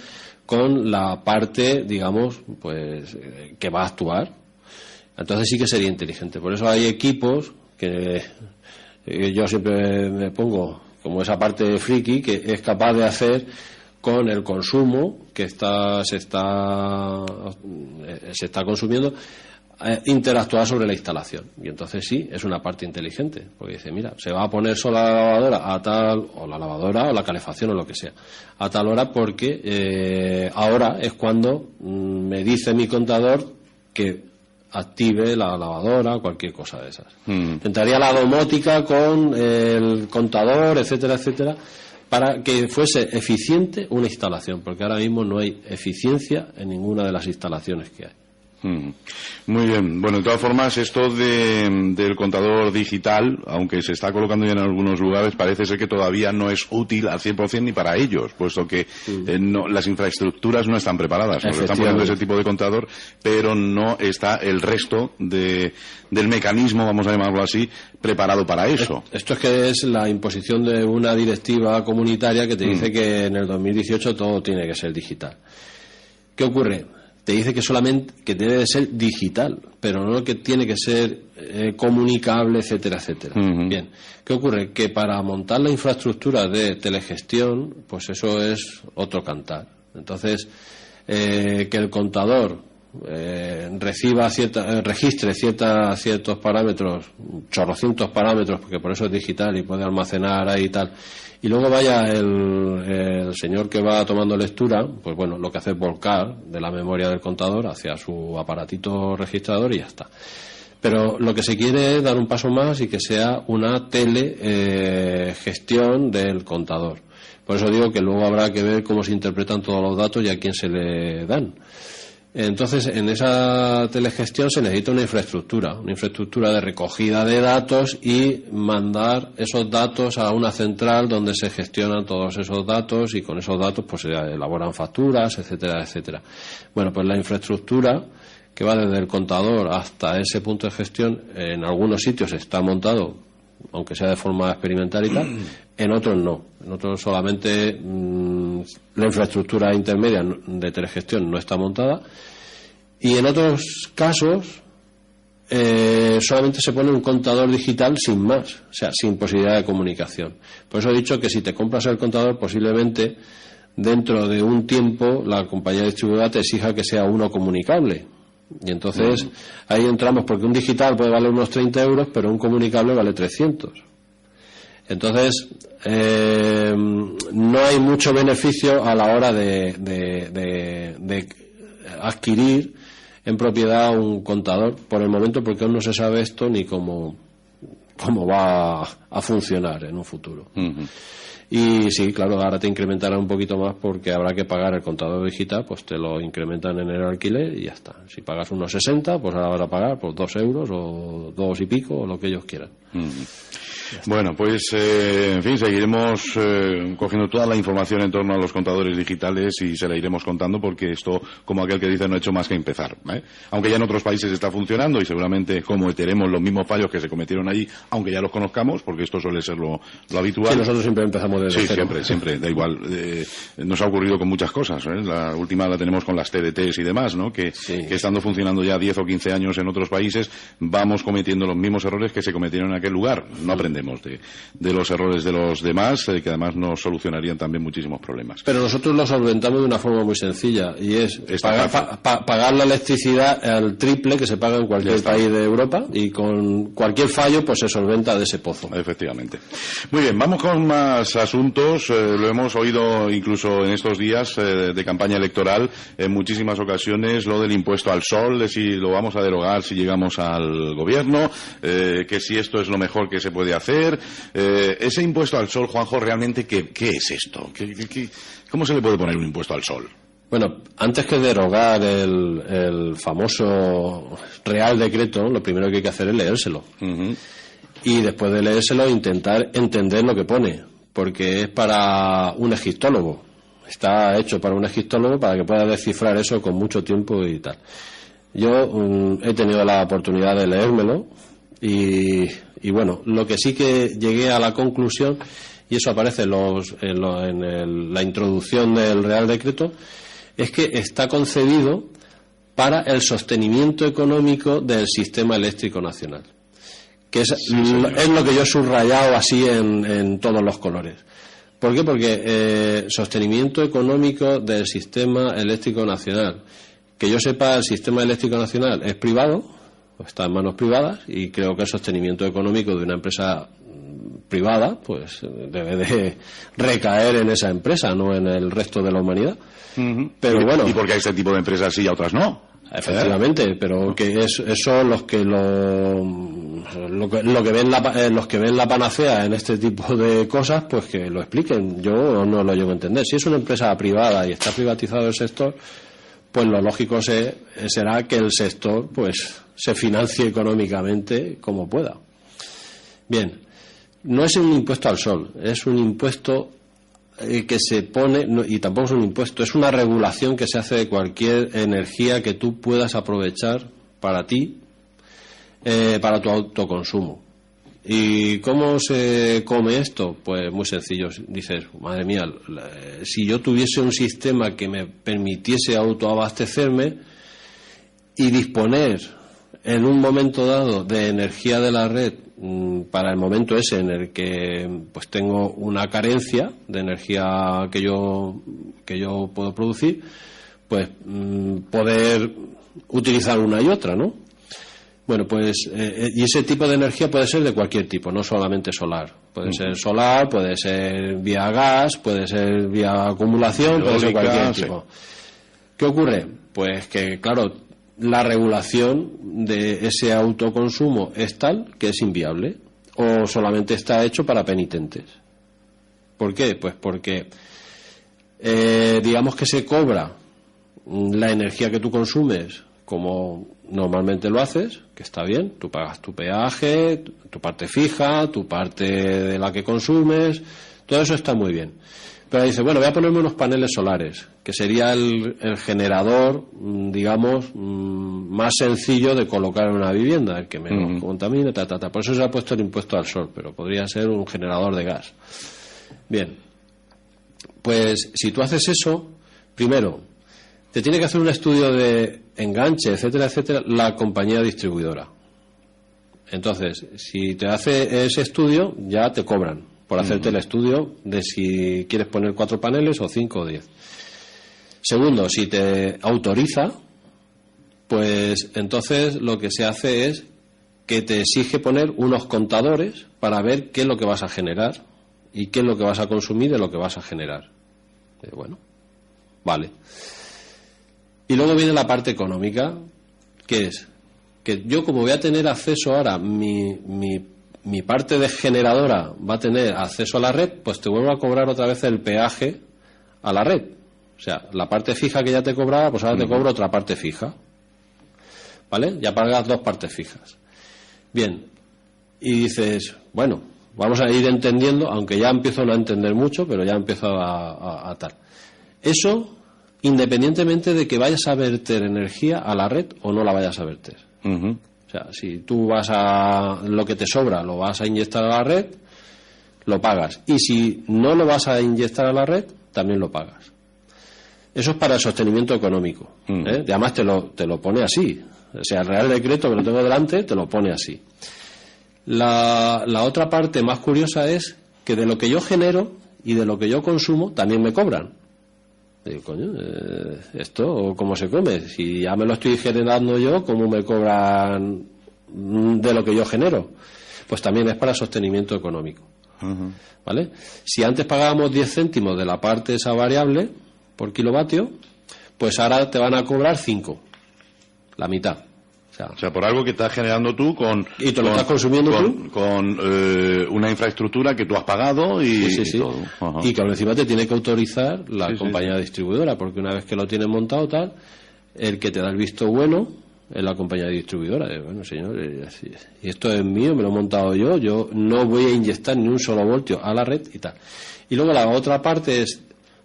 con la parte, digamos, pues que va a actuar. Entonces sí que sería inteligente. Por eso hay equipos que yo siempre me pongo como esa parte friki que es capaz de hacer con el consumo que se está consumiendo, interactuar sobre la instalación. Y entonces sí, es una parte inteligente, porque dice, mira, se va a poner sola la lavadora a tal, o la lavadora o la calefacción o lo que sea, a tal hora porque ahora es cuando me dice mi contador que active la lavadora o cualquier cosa de esas. Entraría la domótica con el contador, etcétera, etcétera, para que fuese eficiente una instalación, porque ahora mismo no hay eficiencia en ninguna de las instalaciones que hay. Muy bien. Bueno, de todas formas, esto del contador digital, aunque se está colocando ya en algunos lugares, parece ser que todavía no es útil al 100% ni para ellos, puesto que las infraestructuras no están preparadas. Nos están poniendo ese tipo de contador, pero no está el resto del mecanismo, vamos a llamarlo así, preparado para eso. Esto es que es la imposición de una directiva comunitaria que te dice que en el 2018 todo tiene que ser digital. ¿Qué ocurre? Te dice que solamente que debe de ser digital, pero no que tiene que ser comunicable, etcétera, etcétera. Bien, ¿qué ocurre? Que para montar la infraestructura de telegestión, pues eso es otro cantar. Entonces, que el contador registre ciertos parámetros, chorrocientos parámetros, porque por eso es digital y puede almacenar ahí y tal, y luego vaya el señor que va tomando lectura, pues bueno, lo que hace es volcar de la memoria del contador hacia su aparatito registrador y ya está. Pero lo que se quiere es dar un paso más y que sea una telegestión del contador. Por eso digo que luego habrá que ver cómo se interpretan todos los datos y a quién se le dan. Entonces, en esa telegestión se necesita una infraestructura de recogida de datos y mandar esos datos a una central donde se gestionan todos esos datos y con esos datos pues se elaboran facturas, etcétera, etcétera. Bueno, pues la infraestructura que va desde el contador hasta ese punto de gestión, en algunos sitios está montado, aunque sea de forma experimental y tal, en otros no. En otros solamente la infraestructura intermedia de telegestión no está montada y en otros casos solamente se pone un contador digital sin más, o sea, sin posibilidad de comunicación. Por eso he dicho que si te compras el contador, posiblemente dentro de un tiempo la compañía distribuidora te exija que sea uno comunicable. Y entonces ahí entramos, porque un digital puede valer unos 30 euros, pero un comunicable vale 300. Entonces no hay mucho beneficio a la hora de adquirir en propiedad un contador por el momento, porque aún no se sabe esto ni cómo va a funcionar en un futuro. Y sí, claro, ahora te incrementará un poquito más porque habrá que pagar el contador digital, pues te lo incrementan en el alquiler y ya está. Si pagas unos 60, pues ahora habrá que pagar pues 2 euros o 2 y pico o lo que ellos quieran. Bueno, pues en fin, seguiremos cogiendo toda la información en torno a los contadores digitales y se la iremos contando, porque esto, como aquel que dice, no ha hecho más que empezar, aunque ya en otros países está funcionando y seguramente cometeremos los mismos fallos que se cometieron allí, aunque ya los conozcamos, porque esto suele ser lo habitual. Sí, nosotros siempre empezamos desde cero. Siempre, da igual. Nos ha ocurrido con muchas cosas, La última la tenemos con las TDTs y demás, ¿no? Que estando funcionando ya 10 o 15 años en otros países, vamos cometiendo los mismos errores que se cometieron en aquel lugar. No aprendemos de los errores de los demás, que además nos solucionarían también muchísimos problemas. Pero nosotros lo solventamos de una forma muy sencilla, y es pagar la electricidad al triple que se paga en cualquier país de Europa, y con cualquier fallo pues se solventa de ese pozo. Efectivamente. Muy bien, vamos con más asuntos, lo hemos oído incluso en estos días de campaña electoral en muchísimas ocasiones, lo del impuesto al sol, de si lo vamos a derogar si llegamos al gobierno, que si esto es lo mejor que se puede hacer. Ese impuesto al sol, Juanjo, realmente, ¿qué es esto? ¿Cómo se le puede poner un impuesto al sol? Bueno, antes que derogar el famoso Real Decreto, lo primero que hay que hacer es leérselo. Uh-huh. Y después de leérselo, intentar entender lo que pone, porque es para un egiptólogo. Está hecho para un egiptólogo para que pueda descifrar eso con mucho tiempo y tal. Yo he tenido la oportunidad de leérmelo y bueno, lo que sí que llegué a la conclusión, y eso aparece en la introducción del Real Decreto, es que está concebido para el sostenimiento económico del sistema eléctrico nacional, que es lo que yo he subrayado así en todos los colores. ¿Por qué? Porque sostenimiento económico del sistema eléctrico nacional. Que yo sepa, el sistema eléctrico nacional es privado, está en manos privadas, y creo que el sostenimiento económico de una empresa privada pues debe de recaer en esa empresa, no en el resto de la humanidad. Uh-huh. Pero bueno, ¿y por qué hay este tipo de empresas sí y otras no? Efectivamente, pero que eso los que los que ven la panacea en este tipo de cosas, pues que lo expliquen. Yo no lo llego a entender. Si es una empresa privada y está privatizado el sector, pues lo lógico será que el sector pues se financie económicamente como pueda. Bien, no es un impuesto al sol, es un impuesto que se pone, y tampoco es un impuesto, es una regulación que se hace de cualquier energía que tú puedas aprovechar para ti, para tu autoconsumo. ¿Y cómo se come esto? Pues muy sencillo. Dices, madre mía, si yo tuviese un sistema que me permitiese autoabastecerme y disponer en un momento dado de energía de la red para el momento ese en el que pues tengo una carencia de energía que yo puedo producir, pues poder utilizar una y otra, ¿no? Bueno, pues y ese tipo de energía puede ser de cualquier tipo, no solamente solar. Puede ser solar, puede ser vía gas, puede ser vía acumulación, puede ser cualquier tipo. ¿Qué ocurre? Pues que, claro, la regulación de ese autoconsumo es tal que es inviable, o solamente está hecho para penitentes. ¿Por qué? Pues porque digamos que se cobra la energía que tú consumes como normalmente lo haces, que está bien, tú pagas tu peaje, tu parte fija, tu parte de la que consumes, todo eso está muy bien. Pero dice, bueno, voy a ponerme unos paneles solares, que sería el generador, digamos, más sencillo de colocar en una vivienda, el que menos contamina, Por eso se ha puesto el impuesto al sol, pero podría ser un generador de gas. Bien, pues si tú haces eso, primero, te tiene que hacer un estudio de enganche, etcétera, etcétera, la compañía distribuidora. Entonces, si te hace ese estudio, ya te cobran por hacerte el estudio de si quieres poner 4 paneles o 5 o 10. Segundo, si te autoriza, pues entonces lo que se hace es que te exige poner unos contadores para ver qué es lo que vas a generar y qué es lo que vas a consumir de lo que vas a generar. Bueno, vale. Y luego viene la parte económica, que es que yo, como voy a tener acceso ahora, mi parte de generadora va a tener acceso a la red, pues te vuelvo a cobrar otra vez el peaje a la red. O sea, la parte fija que ya te cobraba, pues ahora te cobro otra parte fija. ¿Vale? Ya pagas 2 partes fijas. Bien. Y dices, bueno, vamos a ir entendiendo, aunque ya empiezo a no entender mucho, pero ya empiezo a tal. Eso, independientemente de que vayas a verter energía a la red o no la vayas a verter. O sea, si tú lo que te sobra lo vas a inyectar a la red, lo pagas. Y si no lo vas a inyectar a la red, también lo pagas. Eso es para el sostenimiento económico. Y además te lo pone así. O sea, el Real Decreto, que lo tengo delante, te lo pone así. La otra parte más curiosa es que de lo que yo genero y de lo que yo consumo también me cobran. Digo, coño, ¿esto cómo se come? Si ya me lo estoy generando yo, ¿cómo me cobran de lo que yo genero? Pues también es para sostenimiento económico. ¿Vale? Si antes pagábamos 10 céntimos de la parte esa variable por kilovatio, pues ahora te van a cobrar 5, la mitad. O sea, por algo que estás generando tú y te lo estás consumiendo tú con una infraestructura que tú has pagado y todo. Ajá. Y que encima te tiene que autorizar la compañía distribuidora, porque una vez que lo tienes montado tal, el que te da el visto bueno es la compañía distribuidora. Bueno, señor, y esto es mío, me lo he montado yo no voy a inyectar ni un solo voltio a la red y tal. Y luego la otra parte es,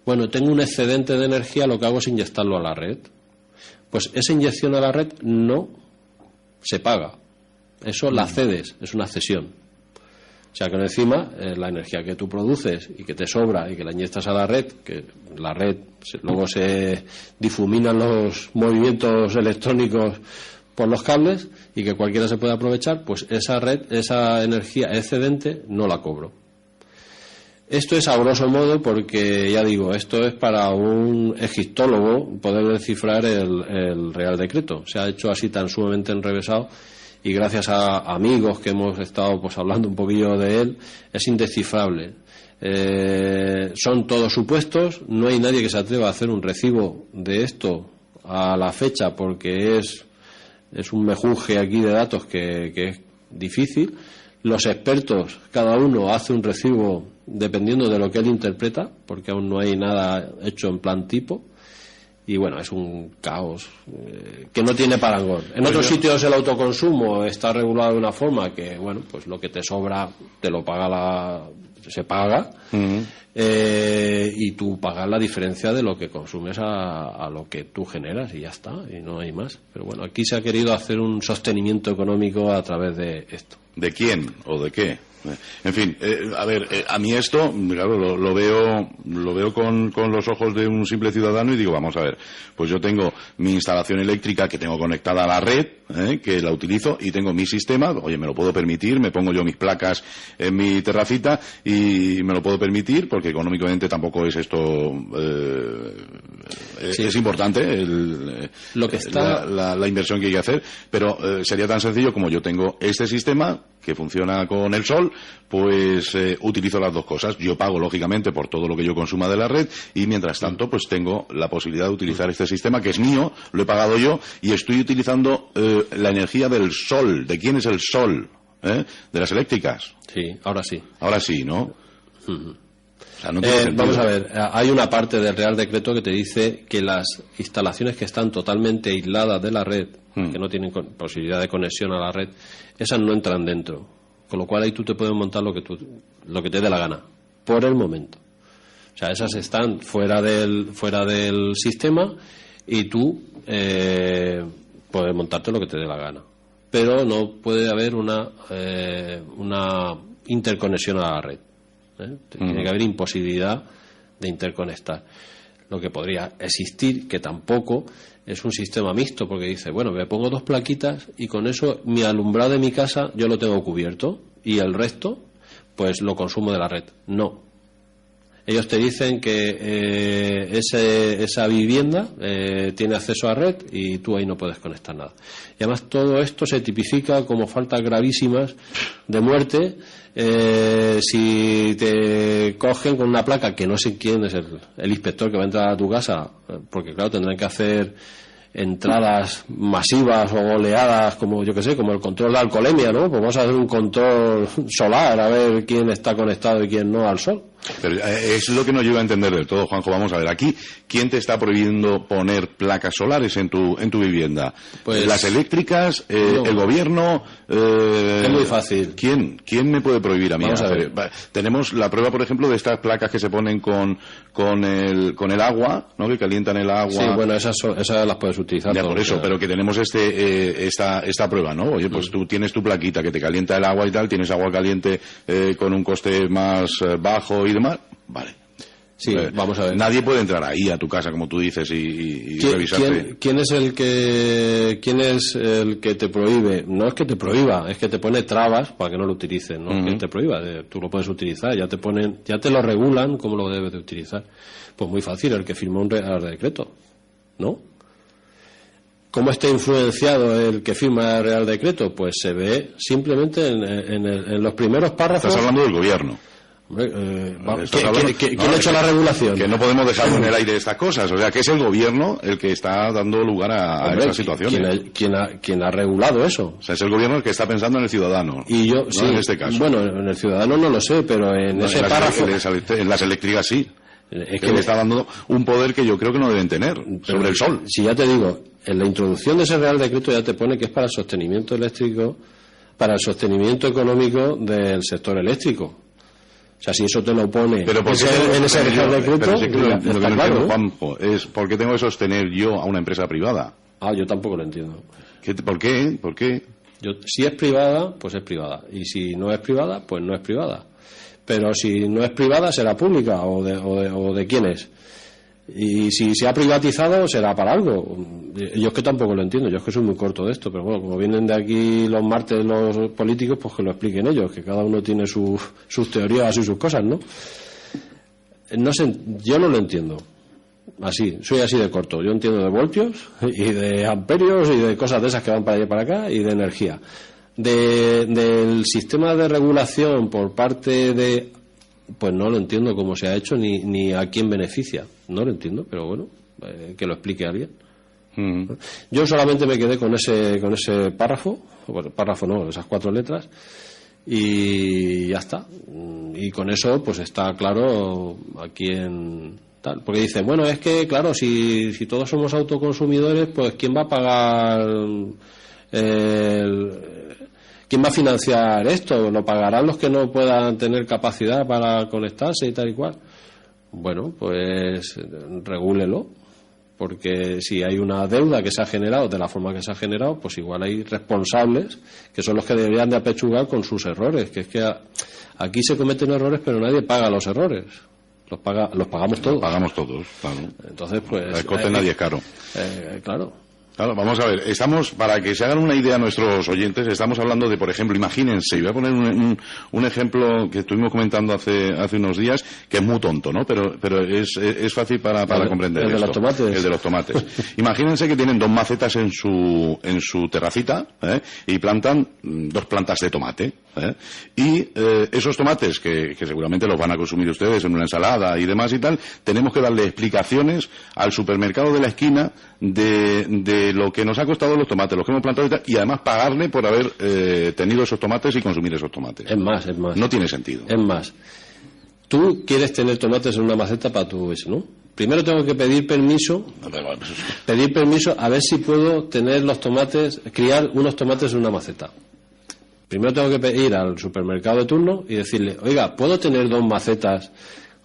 bueno, tengo un excedente de energía, lo que hago es inyectarlo a la red. Pues esa inyección a la red no se paga, eso la cedes, es una cesión. O sea que encima la energía que tú produces y que te sobra y que la inyectas a la red, que la red luego se difuminan los movimientos electrónicos por los cables y que cualquiera se puede aprovechar, pues esa red, esa energía excedente no la cobro. Esto es a grosso modo porque, ya digo, esto es para un egiptólogo poder descifrar el Real Decreto. Se ha hecho así tan sumamente enrevesado y gracias a amigos que hemos estado pues hablando un poquillo de él, es indescifrable. Son todos supuestos, no hay nadie que se atreva a hacer un recibo de esto a la fecha porque es un mejunje aquí de datos que es difícil. Los expertos, cada uno hace un recibo dependiendo de lo que él interpreta, porque aún no hay nada hecho en plan tipo, y bueno, es un caos que no tiene parangón. En otros sitios el autoconsumo está regulado de una forma que, bueno, pues lo que te sobra te lo paga se paga, y tú pagas la diferencia de lo que consumes a lo que tú generas y ya está, y no hay más. Pero bueno, aquí se ha querido hacer un sostenimiento económico a través de esto. ¿De quién o de qué? En fin, a ver, a mí esto, claro, lo veo con los ojos de un simple ciudadano y digo, vamos a ver, pues yo tengo mi instalación eléctrica que tengo conectada a la red, que la utilizo, y tengo mi sistema, oye, me lo puedo permitir, me pongo yo mis placas en mi terracita y me lo puedo permitir porque económicamente tampoco es esto, es importante lo que está la inversión que hay que hacer, pero sería tan sencillo como yo tengo este sistema que funciona con el sol, pues utilizo las dos cosas. Yo pago, lógicamente, por todo lo que yo consuma de la red y, mientras tanto, pues tengo la posibilidad de utilizar este sistema, que es mío, lo he pagado yo, y estoy utilizando la energía del sol. ¿De quién es el sol? ¿De las eléctricas? Sí, ahora sí. Ahora sí, ¿no? O sea, no vamos a ver, hay una parte del Real Decreto que te dice que las instalaciones que están totalmente aisladas de la red, que no tienen posibilidad de conexión a la red, esas no entran dentro. Con lo cual ahí tú te puedes montar lo que te dé la gana, por el momento. O sea, esas están fuera del sistema y tú puedes montarte lo que te dé la gana. Pero no puede haber una interconexión a la red. Tiene que haber imposibilidad de interconectar. Lo que podría existir, que tampoco es un sistema mixto, porque dice, bueno, me pongo 2 plaquitas y con eso mi alumbrado de mi casa yo lo tengo cubierto y el resto pues lo consumo de la red. No. Ellos te dicen que esa vivienda tiene acceso a red y tú ahí no puedes conectar nada. Y además todo esto se tipifica como faltas gravísimas de muerte si te cogen con una placa que no sé quién es el inspector que va a entrar a tu casa, porque claro, tendrán que hacer entradas masivas o oleadas, como yo que sé, como el control de alcoholemia, ¿no? Pues vamos a hacer un control solar a ver quién está conectado y quién no al sol. Pero es lo que no llego a entender del todo, Juanjo. Vamos a ver, aquí, ¿quién te está prohibiendo poner placas solares en tu vivienda? Pues, ¿las eléctricas? No. ¿El gobierno? Es muy fácil. ¿Quién me puede prohibir a mí? Vamos a ver. Tenemos la prueba, por ejemplo, de estas placas que se ponen con el agua, ¿no? Que calientan el agua. Sí, bueno, esas las puedes utilizar. Ya, por eso, pero que tenemos esta prueba, ¿no? Oye, pues tú tienes tu plaquita que te calienta el agua y tal, tienes agua caliente con un coste más bajo y demás, vale. Sí, vamos a ver. Nadie puede entrar ahí a tu casa, como tú dices, y revisarte. ¿Quién es el que te prohíbe? No es que te prohíba, es que te pone trabas para que no lo utilices, no es que te prohíba, tú lo puedes utilizar, ya te lo regulan cómo lo debes de utilizar. Pues muy fácil, el que firmó un Real Decreto, ¿no? ¿Cómo está influenciado el que firma el Real Decreto? Pues se ve simplemente en los primeros párrafos. Estás hablando del gobierno. ¿Quién ha hecho la regulación? Que no podemos dejar en el aire estas cosas. O sea, que es el gobierno el que está dando lugar a esas situaciones. ¿Quién ha regulado eso? O sea, es el gobierno el que está pensando en el ciudadano. Y yo, ¿no? sí, en este caso. Bueno, en el ciudadano no lo sé, pero en ese párrafo... En las eléctricas sí. Es que le está dando un poder que yo creo que no deben tener sobre el sol. Si ya te digo, en la introducción de ese Real Decreto ya te pone que es para el sostenimiento eléctrico, para el sostenimiento económico del sector eléctrico. O sea, si eso te lo pone pero en ese Real Decreto, lo que no entiendo, claro, Juanjo, es ¿por qué tengo que sostener yo a una empresa privada? Yo tampoco lo entiendo. ¿Por qué? ¿Por qué? Si es privada, pues es privada. Y si no es privada, pues no es privada. Pero si no es privada, será pública, o de quién es. Y si se ha privatizado, será para algo. Yo es que tampoco lo entiendo, yo es que soy muy corto de esto, pero bueno, como vienen de aquí los martes los políticos, pues que lo expliquen ellos, que cada uno tiene sus teorías y sus cosas, ¿no? No sé, yo no lo entiendo. Así, soy así de corto. Yo entiendo de voltios y de amperios y de cosas de esas que van para allá y para acá, y de energía. Del sistema de regulación por parte de... Pues no lo entiendo cómo se ha hecho ni a quién beneficia. No lo entiendo, pero bueno, que lo explique alguien. Yo solamente me quedé con ese párrafo, bueno, párrafo no, esas 4 letras, y ya está. Y con eso pues está claro a quién tal. Porque dice, bueno, es que claro, si todos somos autoconsumidores, pues ¿quién va a pagar ¿quién va a financiar esto? ¿Lo pagarán los que no puedan tener capacidad para conectarse y tal y cual? Bueno, pues regúlelo, porque si hay una deuda que se ha generado de la forma que se ha generado, pues igual hay responsables que son los que deberían de apechugar con sus errores, que es que aquí se cometen errores pero nadie paga los errores. Los pagamos todos. Los pagamos todos, claro. Entonces, pues... El coste nadie es caro. Claro. Claro, vamos a ver, para que se hagan una idea nuestros oyentes, estamos hablando de, por ejemplo, imagínense, y voy a poner un ejemplo que estuvimos comentando hace unos días, que es muy tonto, ¿no? Pero es fácil para comprender el de los tomates. El de los tomates. Imagínense que tienen 2 macetas en su terracita, y plantan 2 plantas de tomate, y esos tomates, que seguramente los van a consumir ustedes en una ensalada y demás y tal, tenemos que darle explicaciones al supermercado de la esquina de lo que nos ha costado los tomates, los que hemos plantado y además pagarle por haber tenido esos tomates y consumir esos tomates. Es más. No tiene sentido. Es más, tú quieres tener tomates en una maceta para tu eso, ¿no? Primero tengo que pedir permiso a ver si puedo tener los tomates, criar unos tomates en una maceta. Primero tengo que ir al supermercado de turno y decirle, oiga, ¿puedo tener 2 macetas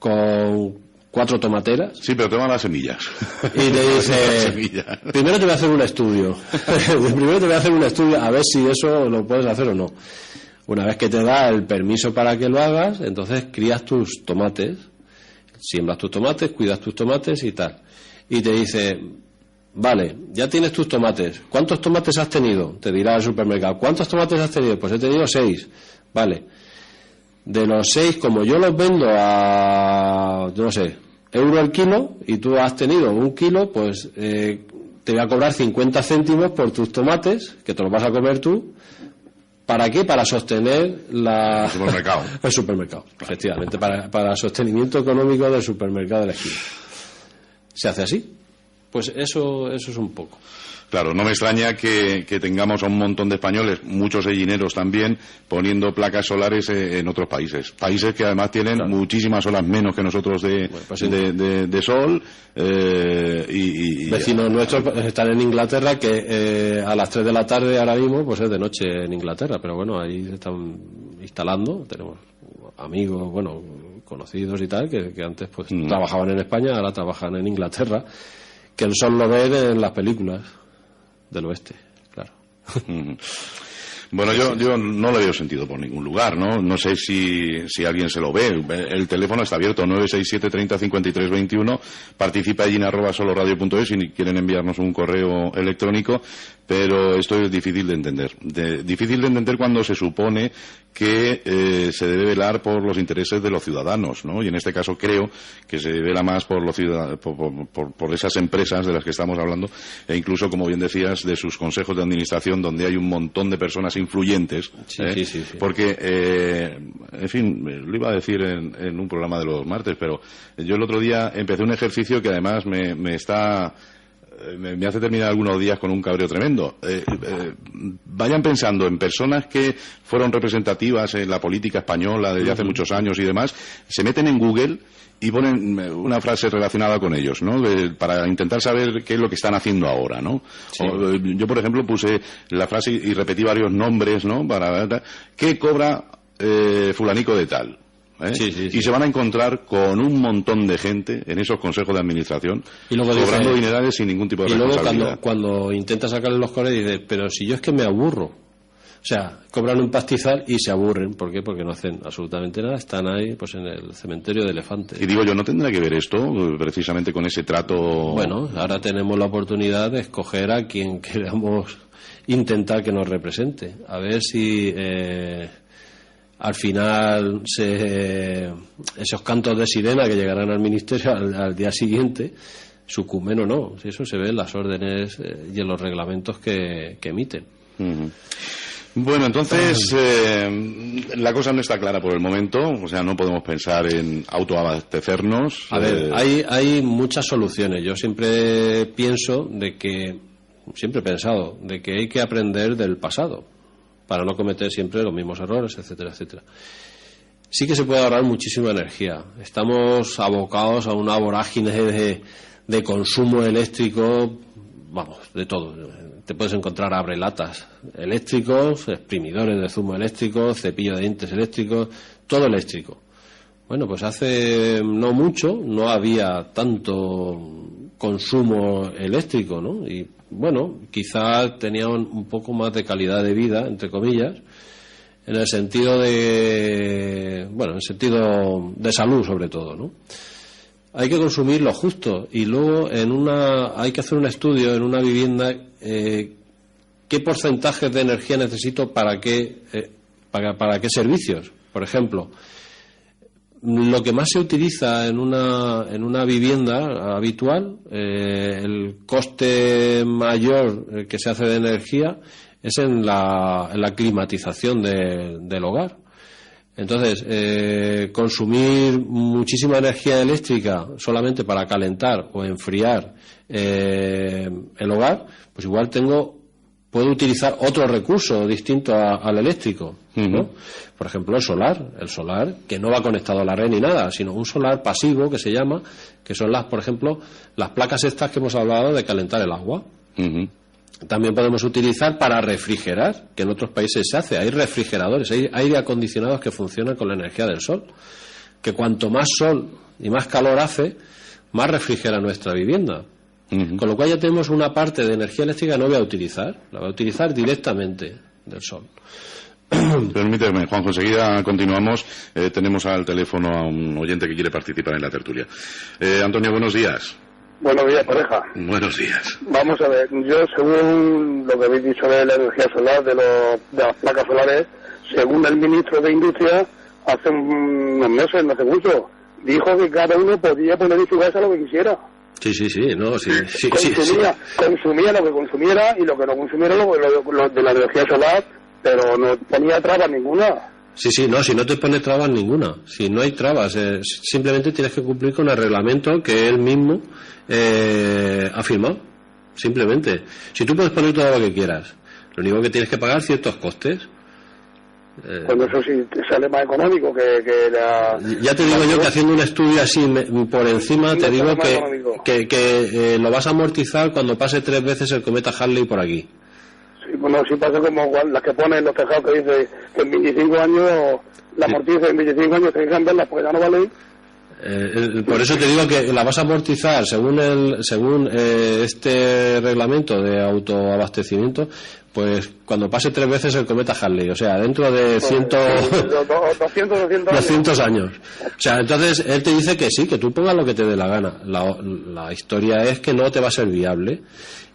con 4 tomateras? Sí, pero toma las semillas. Y le dice, primero te voy a hacer un estudio. A ver si eso lo puedes hacer o no. Una vez que te da el permiso para que lo hagas, entonces crías tus tomates, siembras tus tomates, cuidas tus tomates y tal. Y te dice, vale, ya tienes tus tomates. ¿Cuántos tomates has tenido? Te dirá el supermercado. ¿Cuántos tomates has tenido? Pues he tenido 6. Vale. De los 6, como yo los vendo a, yo no sé, euro el kilo, y tú has tenido 1 kilo, pues te voy a cobrar 50 céntimos por tus tomates, que te los vas a comer tú. ¿Para qué? Para sostener el supermercado. El supermercado, efectivamente, para el sostenimiento económico del supermercado de la esquina. ¿Se hace así? Pues eso es un poco. Claro, no me extraña que tengamos a un montón de españoles, muchos sellineros también, poniendo placas solares en otros países. Países que además tienen muchísimas horas menos que nosotros de sol. Vecinos nuestros están en Inglaterra, que a las 3 de la tarde ahora mismo pues es de noche en Inglaterra, pero bueno, ahí se están instalando. Tenemos amigos, bueno, conocidos y tal, que antes pues trabajaban en España, ahora trabajan en Inglaterra, que el sol lo ven en las películas del oeste, claro. Bueno, yo no le veo sentido por ningún lugar, ¿no? No sé si alguien se lo ve. El teléfono está abierto, 967 30 53 21. Participa allí en @soloradio.es si quieren enviarnos un correo electrónico. pero esto es difícil de entender. Difícil de entender cuando se supone que se debe velar por los intereses de los ciudadanos, ¿no? Y en este caso creo que se vela más por los por esas empresas de las que estamos hablando, e incluso, como bien decías, de sus consejos de administración, donde hay un montón de personas influyentes. Sí. Porque, en fin, lo iba a decir en un programa de los martes, pero yo el otro día empecé un ejercicio que además me hace terminar algunos días con un cabreo tremendo. Vayan pensando en personas que fueron representativas en la política española desde hace muchos años y demás, se meten en Google y ponen una frase relacionada con ellos, ¿no? Para intentar saber qué es lo que están haciendo ahora, ¿no? Sí. Yo, por ejemplo, puse la frase y repetí varios nombres, ¿no? ¿Qué cobra fulanico de tal? Sí. Y se van a encontrar con un montón de gente en esos consejos de administración y luego cobrando dinerales sin ningún tipo de responsabilidad. Y luego cuando intenta sacarle los colores dice, pero si yo es que me aburro. O sea, cobran un pastizal y se aburren. ¿Por qué? Porque no hacen absolutamente nada. Están ahí pues en el cementerio de elefantes. Y digo yo, ¿no tendrá que ver esto precisamente con ese trato? Bueno, ahora tenemos la oportunidad de escoger a quien queramos intentar que nos represente. A ver si al final esos cantos de sirena que llegarán al ministerio al día siguiente sucumben o no. Si eso se ve en las órdenes y en los reglamentos que emiten. Uh-huh. Bueno, entonces la cosa no está clara por el momento, o sea, no podemos pensar en autoabastecernos. A ver, hay muchas soluciones. Yo siempre he pensado de que hay que aprender del pasado para no cometer siempre los mismos errores, etcétera, etcétera. Sí que se puede ahorrar muchísima energía. Estamos abocados a una vorágine de consumo eléctrico, vamos, de todo. Te puedes encontrar abrelatas eléctricos, exprimidores de zumo eléctrico, cepillo de dientes eléctricos, todo eléctrico. Bueno, pues hace no mucho no había tanto consumo eléctrico, ¿no? Y bueno, quizás tenían un poco más de calidad de vida, entre comillas, en el sentido de salud sobre todo, ¿no? Hay que consumir lo justo y luego hay que hacer un estudio en una vivienda qué porcentajes de energía necesito para qué servicios. Por ejemplo, lo que más se utiliza en una vivienda habitual, el coste mayor que se hace de energía es en la climatización del hogar. Entonces, consumir muchísima energía eléctrica solamente para calentar o enfriar el hogar, pues igual puedo utilizar otro recurso distinto al eléctrico, ¿no? Uh-huh. Por ejemplo, el solar, que no va conectado a la red ni nada, sino un solar pasivo que se llama, que son por ejemplo, las placas estas que hemos hablado de calentar el agua. Uh-huh. También podemos utilizar para refrigerar, que en otros países se hace. Hay refrigeradores, hay aire acondicionados que funcionan con la energía del sol. Que cuanto más sol y más calor hace, más refrigera nuestra vivienda. Uh-huh. Con lo cual ya tenemos una parte de energía eléctrica que no voy a utilizar. La voy a utilizar directamente del sol. Permíteme, Juanjo, enseguida continuamos. Tenemos al teléfono a un oyente que quiere participar en la tertulia. Antonio, buenos días. Buenos días, pareja. Buenos días. Vamos a ver, yo según lo que habéis dicho de la energía solar, de las placas solares, según el ministro de Industria, hace unos meses, no hace mucho, dijo que cada uno podía poner en su casa lo que quisiera. Sí, consumía lo que consumiera y lo que no consumiera lo de la energía solar, pero no ponía trabas ninguna. Sí, si no te pone trabas ninguna. Si no hay trabas, simplemente tienes que cumplir con el reglamento que él mismo ha firmado. Simplemente. Si tú puedes poner todo lo que quieras, lo único que tienes que pagar ciertos costes. Bueno, eso sí te sale más económico que la... Ya te digo yo que haciendo un estudio así por encima, te digo que lo vas a amortizar cuando pase 3 veces el cometa Halley por aquí. Sí, bueno, sí pasa como las que ponen los tejados que dice que en 25 años la amortiza, en 25 años te dejan verlas porque ya no vale. Por eso te digo que la vas a amortizar según este reglamento de autoabastecimiento pues cuando pase 3 veces el cometa Halley, o sea, dentro de 200 años. O sea, entonces él te dice que sí, que tú pongas lo que te dé la gana. La historia es que no te va a ser viable.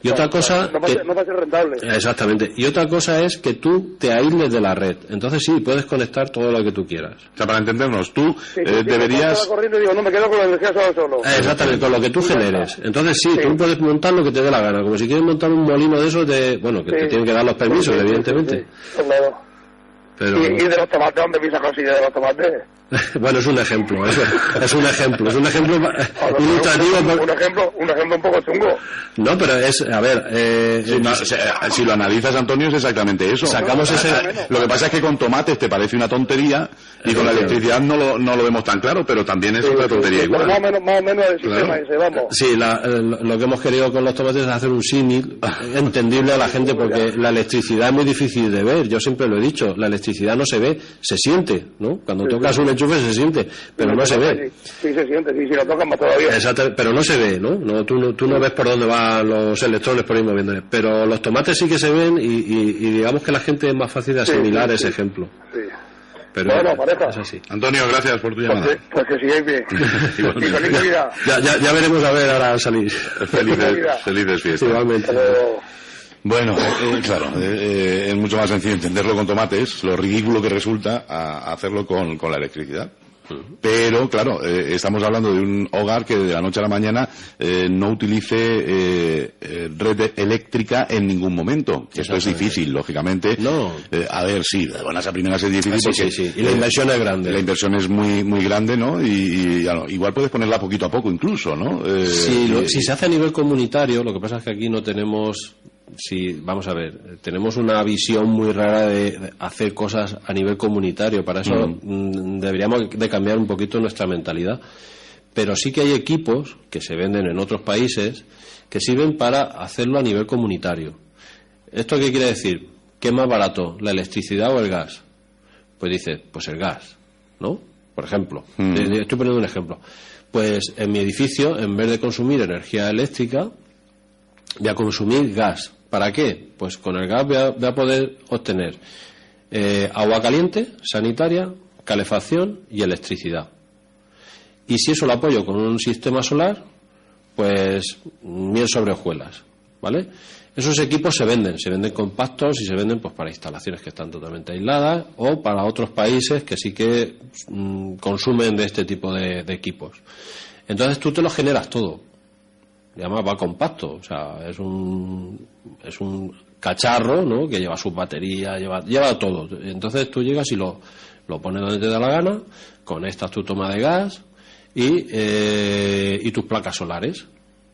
Y otra cosa... No va a ser rentable. Exactamente. Y otra cosa es que tú te aísles de la red. Entonces sí, puedes conectar todo lo que tú quieras. O sea, para entendernos, tú deberías... corriendo y digo, no, me quedo con la energía solo. Exactamente, con lo que tú generes. Entonces sí, tú puedes montar lo que te dé la gana. Como si quieres montar un molino de esos de... Bueno, que te tienen que dar los permisos, evidentemente. Claro. Pero... ¿Y de los tomates? ¿Dónde me sacas idea de los tomates? Bueno, es un ejemplo, es un ejemplo ilustrativo. Un ejemplo un poco chungo. No, pero es, a ver... si lo analizas, Antonio, es exactamente eso. Lo que pasa es que con tomates te parece una tontería y con la electricidad no lo vemos tan claro, pero también es otra tontería igual. Más o menos el sistema ese, vamos. Sí, lo que hemos querido con los tomates es hacer un símil entendible a la gente, porque la electricidad es muy difícil de ver. Yo siempre lo he dicho, la electricidad no se ve, se siente, ¿no? Cuando tocas un enchufe se siente, pero no se ve. Sí, se siente, sí, si lo tocan más todavía. Exacto, pero no se ve, ¿no? Tú no ves por dónde van los electrones por ahí moviéndole. Pero los tomates sí que se ven y digamos que la gente es más fácil de asimilar ese ejemplo. Sí. Pero bueno, pareja. Es así. Antonio, gracias por tu llamada. Pues que sigáis bien. Y feliz Navidad. Ya veremos a ver ahora al salir. Felices fiestas. Igualmente. Bueno, claro, es mucho más sencillo entenderlo con tomates, lo ridículo que resulta a hacerlo con la electricidad. Pero, claro, estamos hablando de un hogar que de la noche a la mañana no utilice red eléctrica en ningún momento. Esto es difícil, lógicamente. No. A ver, sí, de buenas a primeras es difícil porque... Sí. Y la inversión es grande. La inversión es muy muy grande, ¿no? Y igual puedes ponerla poquito a poco incluso, ¿no? Si se hace a nivel comunitario, lo que pasa es que aquí no tenemos... vamos a ver, tenemos una visión muy rara de hacer cosas a nivel comunitario. Para eso deberíamos de cambiar un poquito nuestra mentalidad. Pero sí que hay equipos que se venden en otros países que sirven para hacerlo a nivel comunitario. ¿Esto qué quiere decir? ¿Qué es más barato, la electricidad o el gas? Pues dice, pues el gas, ¿no? Por ejemplo, estoy poniendo un ejemplo. Pues en mi edificio, en vez de consumir energía eléctrica, voy a consumir gas. ¿Para qué? Pues con el gas voy a poder obtener agua caliente, sanitaria, calefacción y electricidad. Y si eso lo apoyo con un sistema solar, pues miel sobre hojuelas, ¿vale? Esos equipos se venden compactos y se venden pues para instalaciones que están totalmente aisladas o para otros países que sí que consumen de este tipo de equipos. Entonces tú te lo generas todo. Y además va compacto, o sea, es un cacharro, ¿no? Que lleva sus baterías, lleva todo. Entonces tú llegas y lo pones donde te da la gana, conectas tu toma de gas y tus placas solares.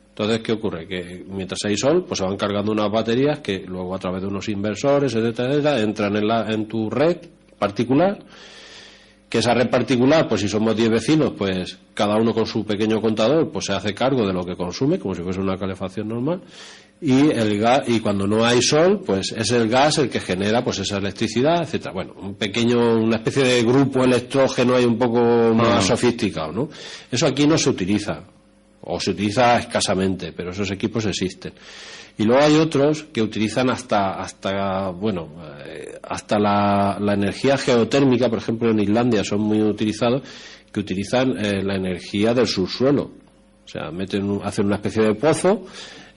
Entonces, ¿qué ocurre? Que mientras hay sol, pues se van cargando unas baterías que luego a través de unos inversores, etcétera, entran en tu red particular. Que esa red particular, pues si somos 10 vecinos, pues cada uno con su pequeño contador, pues se hace cargo de lo que consume, como si fuese una calefacción normal. Y el gas, y cuando no hay sol, pues es el gas el que genera pues esa electricidad, etcétera. Bueno, una especie de grupo electrógeno ahí un poco más sofisticado, ¿no? Eso aquí no se utiliza, o se utiliza escasamente, pero esos equipos existen. Y luego hay otros que utilizan hasta la energía geotérmica, por ejemplo en Islandia son muy utilizados, que utilizan la energía del subsuelo. O sea, hacen una especie de pozo,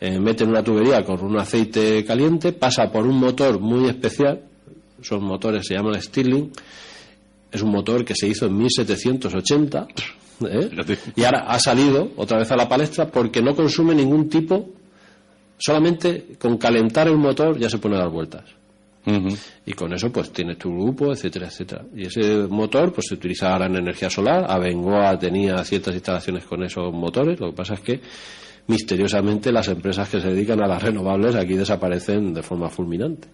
meten una tubería con un aceite caliente, pasa por un motor muy especial, son motores, se llaman Stirling, es un motor que se hizo en 1780, y ahora ha salido otra vez a la palestra porque no consume ningún tipo. Solamente con calentar el motor ya se pone a dar vueltas. Y con eso pues tienes tu grupo, etcétera, etcétera. Y ese motor pues se utiliza ahora en energía solar. Abengoa tenía ciertas instalaciones con esos motores. Lo que pasa es que misteriosamente las empresas que se dedican a las renovables aquí desaparecen de forma fulminante.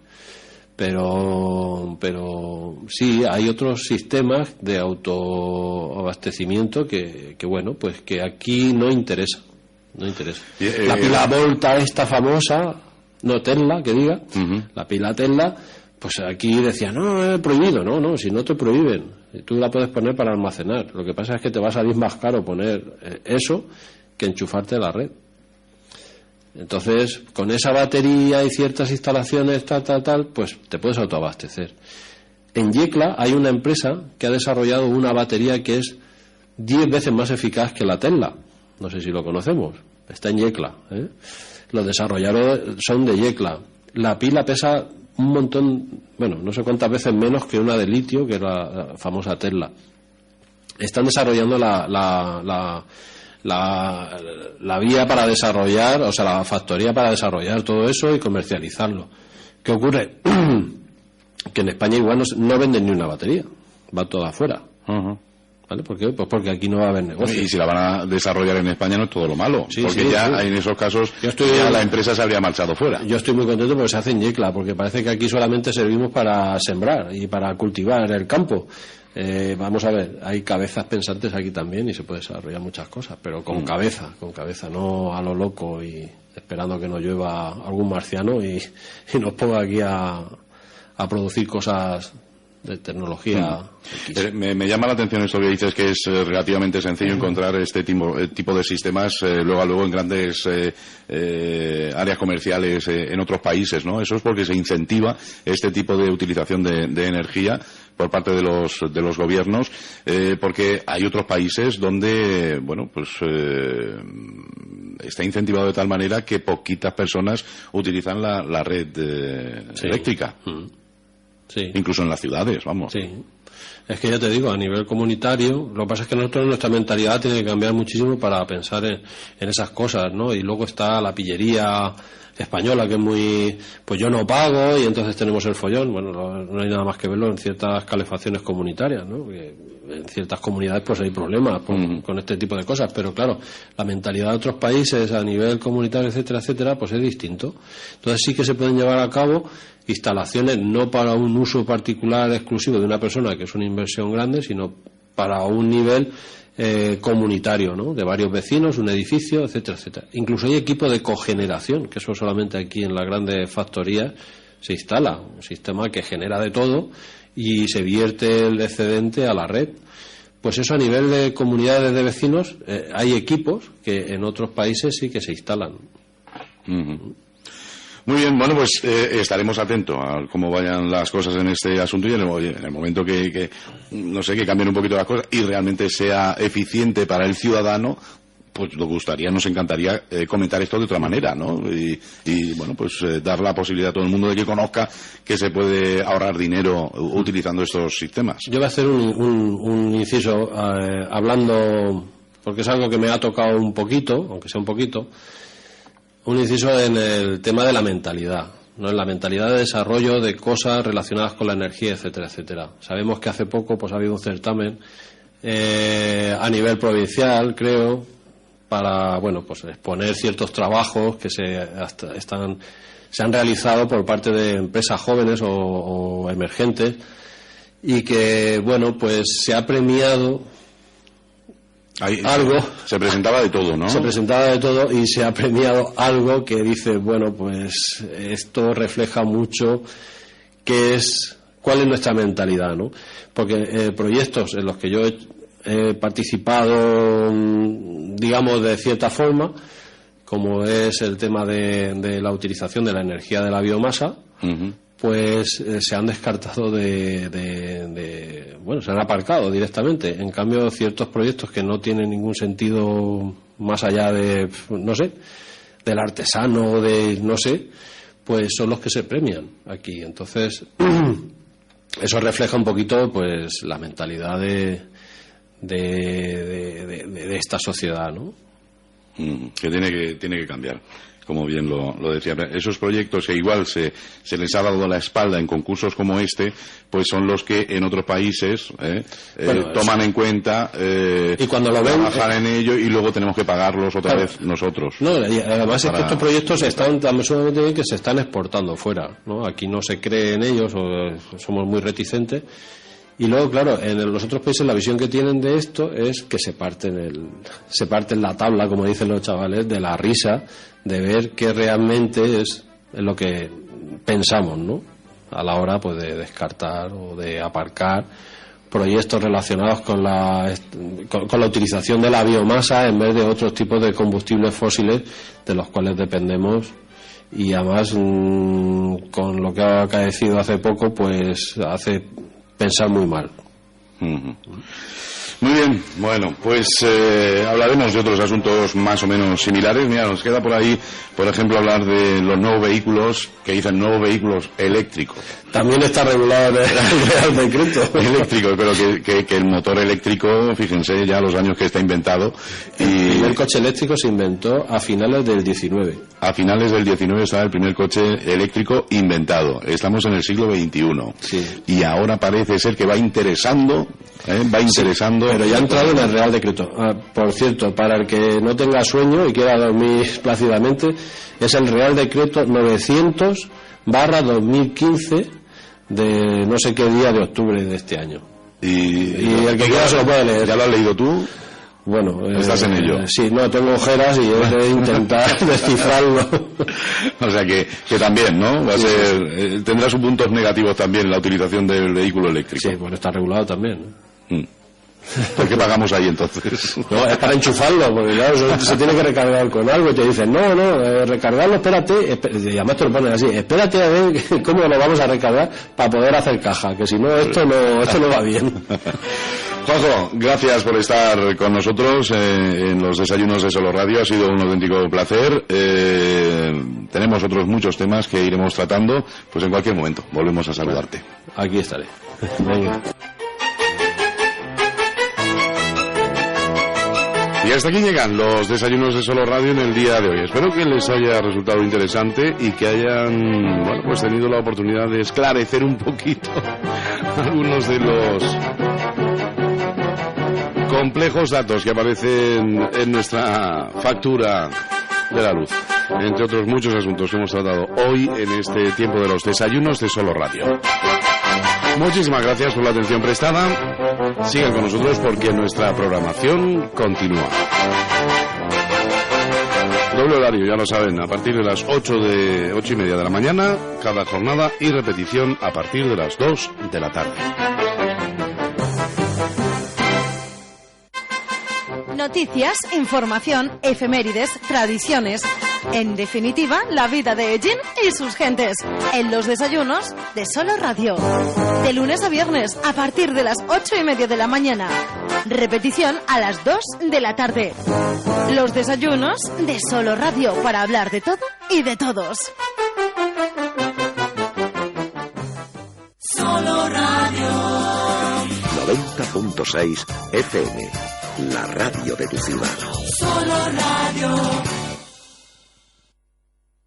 Pero sí, hay otros sistemas de autoabastecimiento que bueno, pues que aquí no interesa. No interesa. La pila Volta esta famosa, no Tesla, que diga, la pila Tesla, pues aquí decía, no, es prohibido. No, si no te prohíben, tú la puedes poner para almacenar. Lo que pasa es que te va a salir más caro poner eso que enchufarte a la red. Entonces, con esa batería y ciertas instalaciones, tal, pues te puedes autoabastecer. En Yecla hay una empresa que ha desarrollado una batería que es 10 veces más eficaz que la Tesla. No sé si lo conocemos. Está en Yecla, ¿eh? Los desarrolladores son de Yecla. La pila pesa un montón, bueno, no sé cuántas veces menos que una de litio, que es la famosa Tesla. Están desarrollando la vía para desarrollar, o sea, la factoría para desarrollar todo eso y comercializarlo. ¿Qué ocurre? Que en España igual no venden ni una batería, va toda afuera. Uh-huh. ¿Vale? ¿Por qué? Pues porque aquí no va a haber negocio. Y si la van a desarrollar en España no es todo lo malo, sí, porque sí, ya sí. en esos casos ya la empresa se habría marchado fuera. Yo estoy muy contento porque se hace en Yecla, porque parece que aquí solamente servimos para sembrar y para cultivar el campo. Vamos a ver, hay cabezas pensantes aquí también y se puede desarrollar muchas cosas, pero con cabeza, no a lo loco y esperando que nos llueva algún marciano y nos ponga aquí a producir cosas de tecnología. Me llama la atención esto que dices, que es relativamente sencillo encontrar este tipo de sistemas luego en grandes áreas comerciales en otros países, ¿no? Eso es porque se incentiva este tipo de utilización de energía por parte de los gobiernos, porque hay otros países donde, bueno, pues está incentivado de tal manera que poquitas personas utilizan la red eléctrica. Sí. Incluso en las ciudades, vamos. Sí. Es que ya te digo, a nivel comunitario, lo que pasa es que nosotros nuestra mentalidad tiene que cambiar muchísimo para pensar en esas cosas, ¿no? Y luego está la pillería española, que es muy, pues yo no pago y entonces tenemos el follón. Bueno, no hay nada más que verlo en ciertas calefacciones comunitarias, ¿no? Que en ciertas comunidades pues hay problemas con este tipo de cosas, pero claro, la mentalidad de otros países a nivel comunitario, etcétera, pues es distinto. Entonces sí que se pueden llevar a cabo instalaciones no para un uso particular exclusivo de una persona, que es una inversión grande, sino para un nivel comunitario, ¿no? De varios vecinos, un edificio, etcétera. Incluso hay equipo de cogeneración, que eso solamente aquí en las grandes factorías se instala, un sistema que genera de todo y se vierte el excedente a la red. Pues eso a nivel de comunidades de vecinos, hay equipos que en otros países sí que se instalan. Uh-huh. Muy bien, bueno, pues estaremos atentos a cómo vayan las cosas en este asunto y en el momento que no sé, que cambien un poquito las cosas y realmente sea eficiente para el ciudadano, pues nos encantaría comentar esto de otra manera, ¿no? Y bueno, pues dar la posibilidad a todo el mundo de que conozca que se puede ahorrar dinero utilizando estos sistemas. Yo voy a hacer un inciso hablando, porque es algo que me ha tocado un poquito, aunque sea un poquito, un inciso en el tema de la mentalidad, ¿no? En la mentalidad de desarrollo de cosas relacionadas con la energía, etcétera. Sabemos que hace poco pues ha habido un certamen a nivel provincial, creo, para, bueno, pues exponer ciertos trabajos que se han realizado por parte de empresas jóvenes o emergentes y que, bueno, pues se ha premiado algo. Se presentaba de todo, ¿no? Se presentaba de todo y se ha premiado algo que dice, bueno, pues esto refleja mucho cuál es nuestra mentalidad, ¿no? Porque proyectos en los que yo he participado, digamos, de cierta forma, como es el tema de la utilización de la energía de la biomasa, pues se han descartado bueno, se han aparcado directamente. En cambio, ciertos proyectos que no tienen ningún sentido más allá de, no sé, del artesano, no sé, pues son los que se premian aquí. Entonces, eso refleja un poquito, pues, la mentalidad de esta sociedad, ¿no? Que tiene que cambiar, como bien lo decía. Esos proyectos que igual se les ha dado la espalda en concursos como este, pues son los que en otros países toman en cuenta y cuando lo ven, trabajar en ello y luego tenemos que pagarlos otra vez nosotros. No, y además es que estos proyectos están tan sumamente bien que se están exportando fuera, ¿no? Aquí no se cree en ellos o somos muy reticentes. Y luego, claro, en los otros países la visión que tienen de esto es que se parten la tabla, como dicen los chavales, de la risa, de ver qué realmente es lo que pensamos, ¿no? A la hora, pues, de descartar o de aparcar proyectos relacionados con la utilización de la biomasa en vez de otros tipos de combustibles fósiles de los cuales dependemos, y además con lo que ha acaecido hace poco pues hace pensar muy mal. Muy bien, bueno, pues hablaremos de otros asuntos más o menos similares. Mira, nos queda por ahí, por ejemplo, hablar de los nuevos vehículos, que dicen nuevos vehículos eléctricos. También está regulado en el Real Decreto. Eléctrico, pero que el motor eléctrico, fíjense ya los años que está inventado. El primer coche eléctrico se inventó a finales del 19. A finales del 19 estaba el primer coche eléctrico inventado. Estamos en el siglo XXI. Sí. Y ahora parece ser que va interesando. Sí, pero ya ha entrado en el Real Decreto. Por cierto, para el que no tenga sueño y quiera dormir plácidamente, es el Real Decreto 900/2015 de no sé qué día de octubre de este año. Y el que quiera se lo puede leer. ¿Ya lo has leído tú? Bueno, ¿estás en ello? Sí, no, tengo ojeras y he de intentar descifrarlo. O sea que también, ¿no? Va a ser, tendrá sus puntos negativos también la utilización del vehículo eléctrico. Sí, bueno, está regulado también. ¿Por qué pagamos ahí entonces? No, es para enchufarlo, porque claro, se tiene que recargar con algo y te dicen, no, recargarlo, espérate, y además te lo ponen así, espérate a ver cómo lo vamos a recargar para poder hacer caja, que si no, esto no va bien. Juanjo, gracias por estar con nosotros en los desayunos de Solo Radio, ha sido un auténtico placer. Tenemos otros muchos temas que iremos tratando, pues en cualquier momento volvemos a saludarte. Aquí estaré. Venga. Y hasta aquí llegan los desayunos de Solo Radio en el día de hoy. Espero que les haya resultado interesante y que hayan, bueno, pues tenido la oportunidad de esclarecer un poquito algunos de los complejos datos que aparecen en nuestra factura de la luz, entre otros muchos asuntos que hemos tratado hoy en este tiempo de los desayunos de Solo Radio. Muchísimas gracias por la atención prestada. Sigan con nosotros porque nuestra programación continúa. Doble horario, ya lo saben, a partir de las 8:30 de la mañana, cada jornada, y repetición a partir de las 2 de la tarde. Noticias, información, efemérides, tradiciones. En definitiva, la vida de Ellín y sus gentes. En los desayunos de Solo Radio. De lunes a viernes, a partir de las 8:30 de la mañana. Repetición a las 2 de la tarde. Los desayunos de Solo Radio, para hablar de todo y de todos. Solo Radio. 90.6 FM, la radio de tu ciudad. Solo Radio.